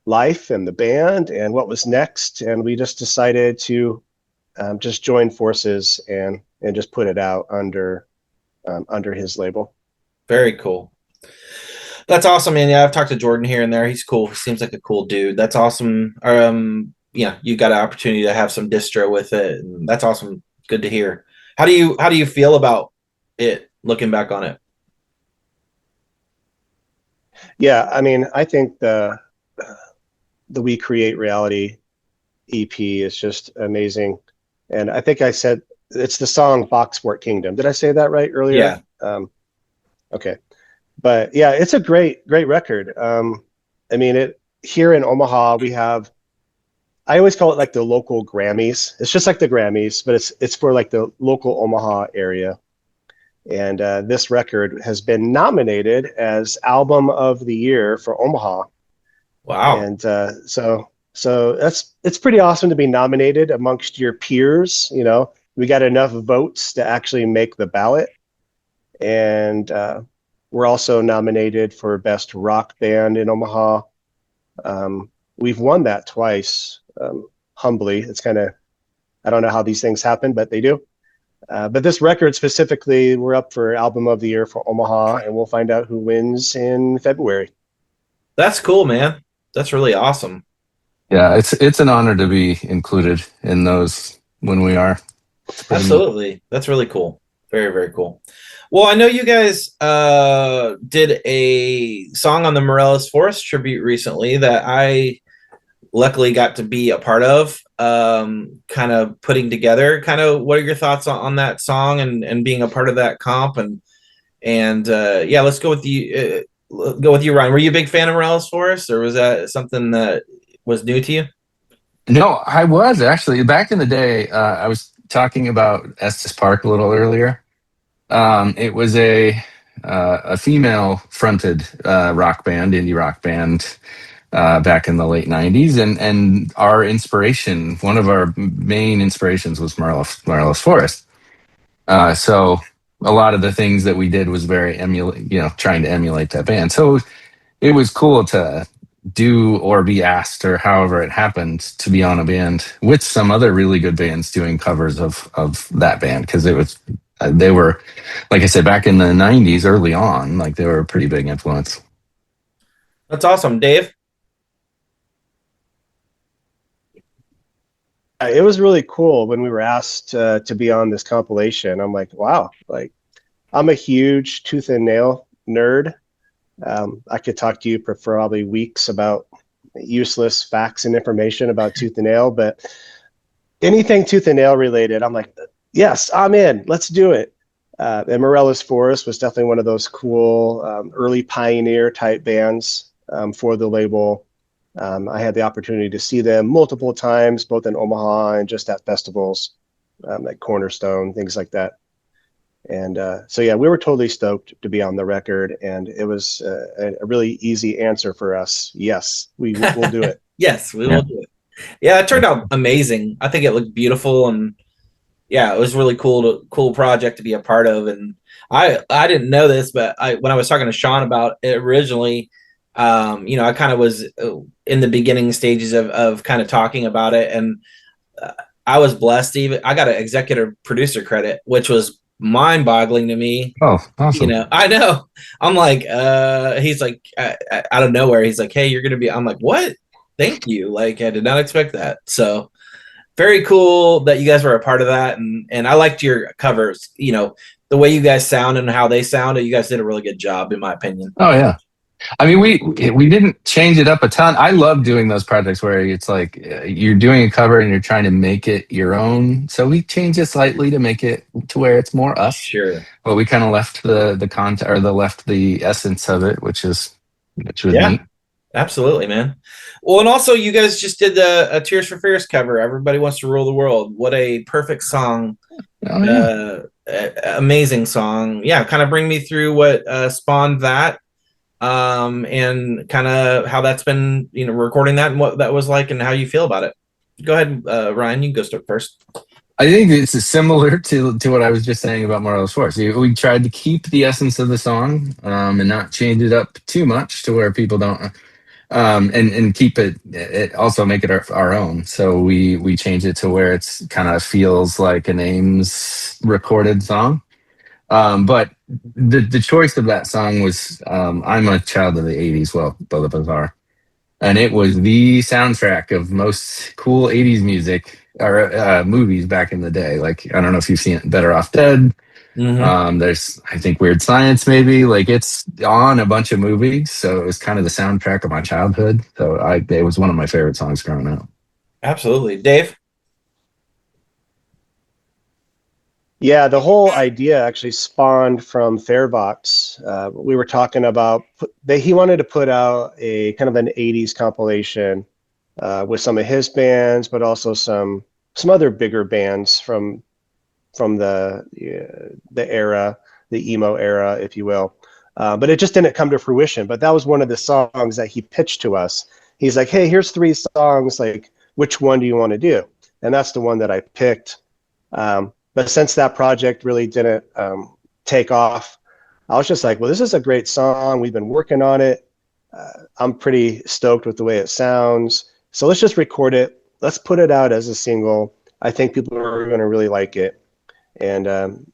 life and the band and what was next, and we just decided to just join forces and just put it out under his label. Very cool. That's awesome, man. Yeah, I've talked to Jordan here and there. He's cool. He seems like a cool dude. That's awesome. Yeah, you got an opportunity to have some distro with it, and that's awesome. Good to hear. How do you feel about it looking back on it? Yeah, I mean, I think the We Create Reality EP is just amazing. And I think I said it's the song Boxsport Kingdom. Did I say that right earlier? Yeah. Okay. But yeah, it's a great record. I mean, here in Omaha, we have, I always call it like the local Grammys. It's just like the Grammys, but it's for like the local Omaha area. And this record has been nominated as Album of the Year for Omaha. Wow. And so it's pretty awesome to be nominated amongst your peers. You know, we got enough votes to actually make the ballot. And we're also nominated for Best Rock Band in Omaha. We've won that twice, humbly. It's kind of, I don't know how these things happen, but they do. But this record specifically, we're up for Album of the Year for Omaha, and we'll find out who wins in February. That's cool, man. That's really awesome. Yeah, it's an honor to be included in those when we are. Absolutely. That's really cool. Very, very cool. Well, I know you guys did a song on the Morelos Forest tribute recently that I luckily got to be a part of, kind of putting together. Kind of, what are your thoughts on that song and being a part of that comp? And yeah, let's go with you. Go with you, Ryan. Were you a big fan of Morelos Forest, or was that something that was new to you? No, I was actually back in the day. I was talking about Estes Park a little earlier. It was a female-fronted rock band, indie rock band, back in the late '90s, and our inspiration, one of our main inspirations, was Morelos Forest. So a lot of the things that we did was very trying to emulate that band. So it was cool to do or be asked, or however it happened, to be on a band with some other really good bands doing covers of that band, because they were, like I said, back in the '90s, early on, like they were a pretty big influence. That's awesome, Dave. It was really cool when we were asked to be on this compilation. I'm like, wow, like I'm a huge Tooth and Nail nerd. I could talk to you for probably weeks about useless facts and information about Tooth and Nail, but anything Tooth and Nail related, I'm like, yes, I'm in. Let's do it. And Morelos Forest was definitely one of those cool early pioneer type bands for the label. I had the opportunity to see them multiple times, both in Omaha and just at festivals like Cornerstone, things like that. And so, yeah, we were totally stoked to be on the record, and it was a really easy answer for us. Yes, we'll do it. Yes, we will do it. Yeah, it turned out amazing. I think it looked beautiful, and yeah, it was really cool project to be a part of. And I didn't know this, but when I was talking to Sean about it originally, I kind of was in the beginning stages of kind of talking about it, and I was blessed. Even I got an executive producer credit, which was mind-boggling to me. Oh, awesome. I know. I'm like, he's like, out of nowhere, he's like, hey, you're gonna be. I'm like, what? Thank you. Like, I did not expect that. So very cool that you guys were a part of that, and I liked your covers. The way you guys sound and how they sounded. You guys did a really good job, in my opinion. Oh yeah. I mean, we didn't change it up a ton. I love doing those projects where it's like you're doing a cover and you're trying to make it your own. So we changed it slightly to make it to where it's more us. Sure. But we kind of left the content or left the essence of it, which was neat. Absolutely, man. Well, and also you guys just did a Tears for Fears cover. Everybody Wants to Rule the World. What a perfect song. Oh, yeah. Amazing song. Yeah, kind of bring me through what spawned that. And kind of how that's been, recording that and what that was like and how you feel about it. Go ahead, Ryan, you can go start first. I think it's similar to what I was just saying about Marlo's Force. We tried to keep the essence of the song and not change it up too much to where people don't and keep it also make it our own. So we changed it to where it's kind of feels like an Ames recorded song. But the choice of that song was I'm a child of the 80s. Well, both of us are. And it was the soundtrack of most cool 80s music or movies back in the day. Like, I don't know if you've seen it, Better Off Dead. Mm-hmm. There's, I think, Weird Science, maybe. Like, it's on a bunch of movies. So it was kind of the soundtrack of my childhood. So it was one of my favorite songs growing up. Absolutely. Dave? Yeah, the whole idea actually spawned from Fairbox. We were talking about he wanted to put out a kind of an 80s compilation with some of his bands, but also some other bigger bands from the era, the emo era, if you will. But it just didn't come to fruition. But that was one of the songs that he pitched to us. He's like, hey, here's 3 songs. Like, which one do you want to do? And that's the one that I picked. But since that project really didn't take off, I was just like, well, this is a great song. We've been working on it. I'm pretty stoked with the way it sounds. So let's just record it. Let's put it out as a single. I think people are going to really like it. And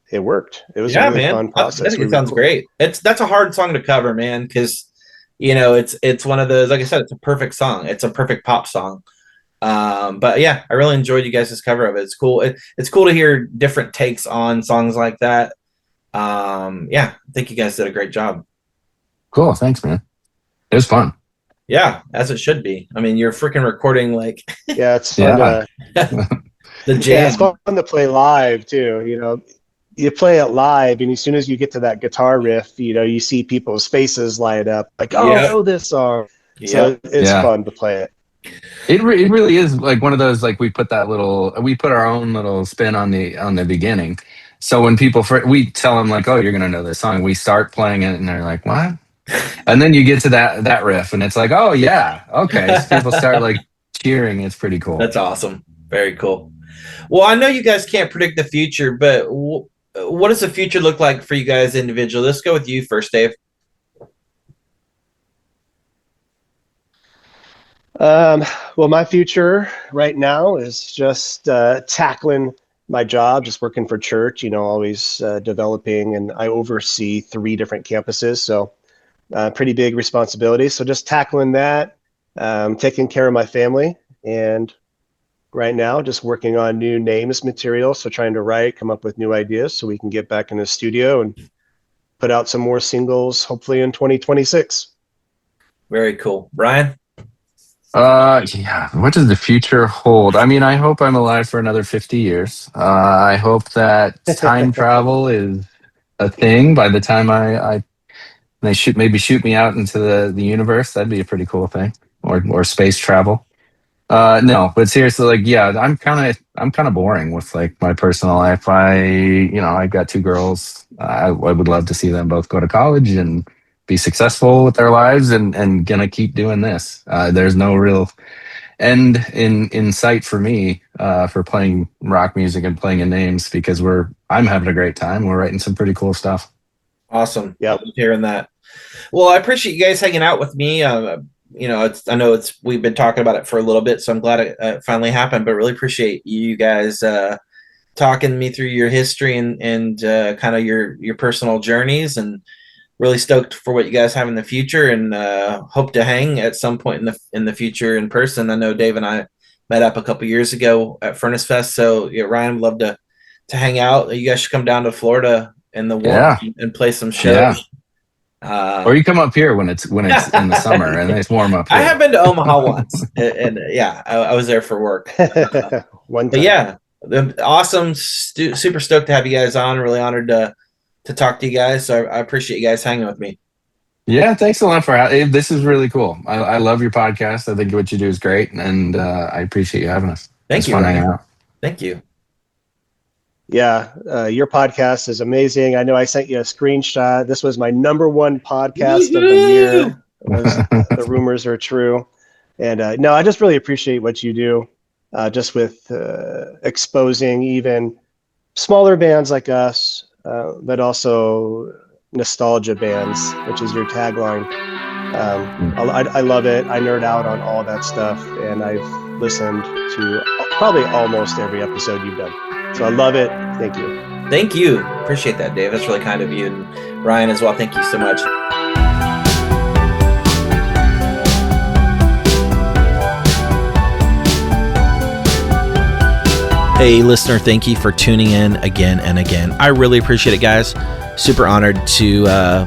it worked. It was a really fun process. I think it sounds great. That's a hard song to cover, man, because it's one of those, like I said, it's a perfect song. It's a perfect pop song. But yeah, I really enjoyed you guys' cover of it. It's cool. It's cool to hear different takes on songs like that. Yeah, I think you guys did a great job. Cool. Thanks, man. It was fun. Yeah, as it should be. I mean, you're freaking recording like yeah, it's fun. The jam. Yeah, it's fun to play live too. You play it live, and as soon as you get to that guitar riff, you see people's faces light up, like, oh, I know this song. So it's fun to play it. It really is like one of those, like we put our own little spin on the beginning. So when we tell them like, oh, you're gonna know this song, we start playing it and they're like, what? And then you get to that riff and it's like, oh yeah, okay. So people start like cheering. It's pretty cool. That's awesome. Very cool. Well, I know you guys can't predict the future, but what does the future look like for you guys individually? Let's go with you first, Dave. Well, my future right now is just tackling my job, just working for church, always developing, and I oversee 3 different campuses, so pretty big responsibility. So just tackling that, taking care of my family, and right now just working on new names material, so trying to write, come up with new ideas so we can get back in the studio and put out some more singles, hopefully in 2026. Very cool. Brian? Yeah. What does the future hold? I mean, I hope I'm alive for another 50 years. I hope that time travel is a thing by the time they shoot me out into the universe. That'd be a pretty cool thing, or space travel. No, but seriously, like, yeah, I'm kind of boring with like my personal life. I've got 2 girls. I would love to see them both go to college and be successful with their lives, and gonna keep doing this. There's no real end in sight for me for playing rock music and playing in names, because I'm having a great time. We're writing some pretty cool stuff. Awesome. Yeah, hearing that. Well, I appreciate you guys hanging out with me. I know we've been talking about it for a little bit, so I'm glad it finally happened. But really appreciate you guys talking me through your history and kind of your personal journeys, and really stoked for what you guys have in the future, and hope to hang at some point in the future in person. I know Dave and I met up a couple years ago at Furnace Fest, so yeah, Ryan, would love to hang out. You guys should come down to Florida in the warm and play some shows. Or you come up here when it's in the summer and it's warm up here. I have been to Omaha once, and yeah, I was there for work. One time. But yeah, awesome, super stoked to have you guys on. Really honored to talk to you guys. So I appreciate you guys hanging with me. Yeah, thanks a lot for having. This is really cool. I love your podcast. I think what you do is great, and I appreciate you having us. Thank you, Ryan. Thank you. Yeah, your podcast is amazing. I know I sent you a screenshot. This was my #1 podcast of the year. The Rumors Are True. And no, I just really appreciate what you do, just with exposing even smaller bands like us, but also nostalgia bands, which is your tagline. I love it. I nerd out on all that stuff, and I've listened to probably almost every episode you've done. So I love it. Thank you. Thank you. Appreciate that, Dave. That's really kind of you. And Ryan as well. Thank you so much. Hey, listener, thank you for tuning in again and again. I really appreciate it, guys. Super honored to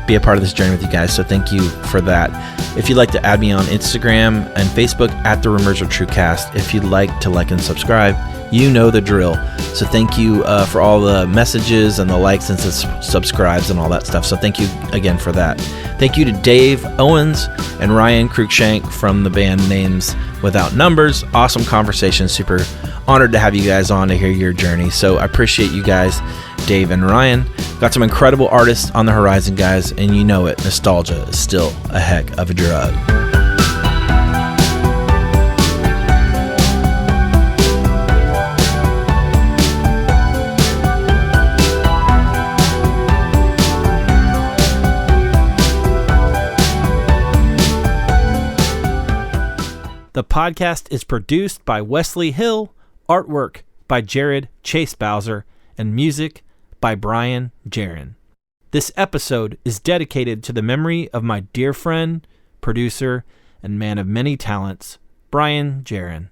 be a part of this journey with you guys, so thank you for that. If you'd like to add me on Instagram and Facebook at The Rumors Are True Cast, if you'd like to like and subscribe, you know the drill. So thank you for all the messages and the likes and subscribes and all that stuff. So thank you again for that. Thank you to Dave Owens and Ryan Cruickshank from the band Names Without Numbers. Awesome conversation. Super honored to have you guys on to hear your journey. So I appreciate you guys, Dave and Ryan. Got some incredible artists on the horizon, guys, and you know it. Nostalgia is still a heck of a drug. The podcast is produced by Wesley Hill, artwork by Jared Chase Bowser, and music by Brian Jaron. This episode is dedicated to the memory of my dear friend, producer, and man of many talents, Brian Jaron.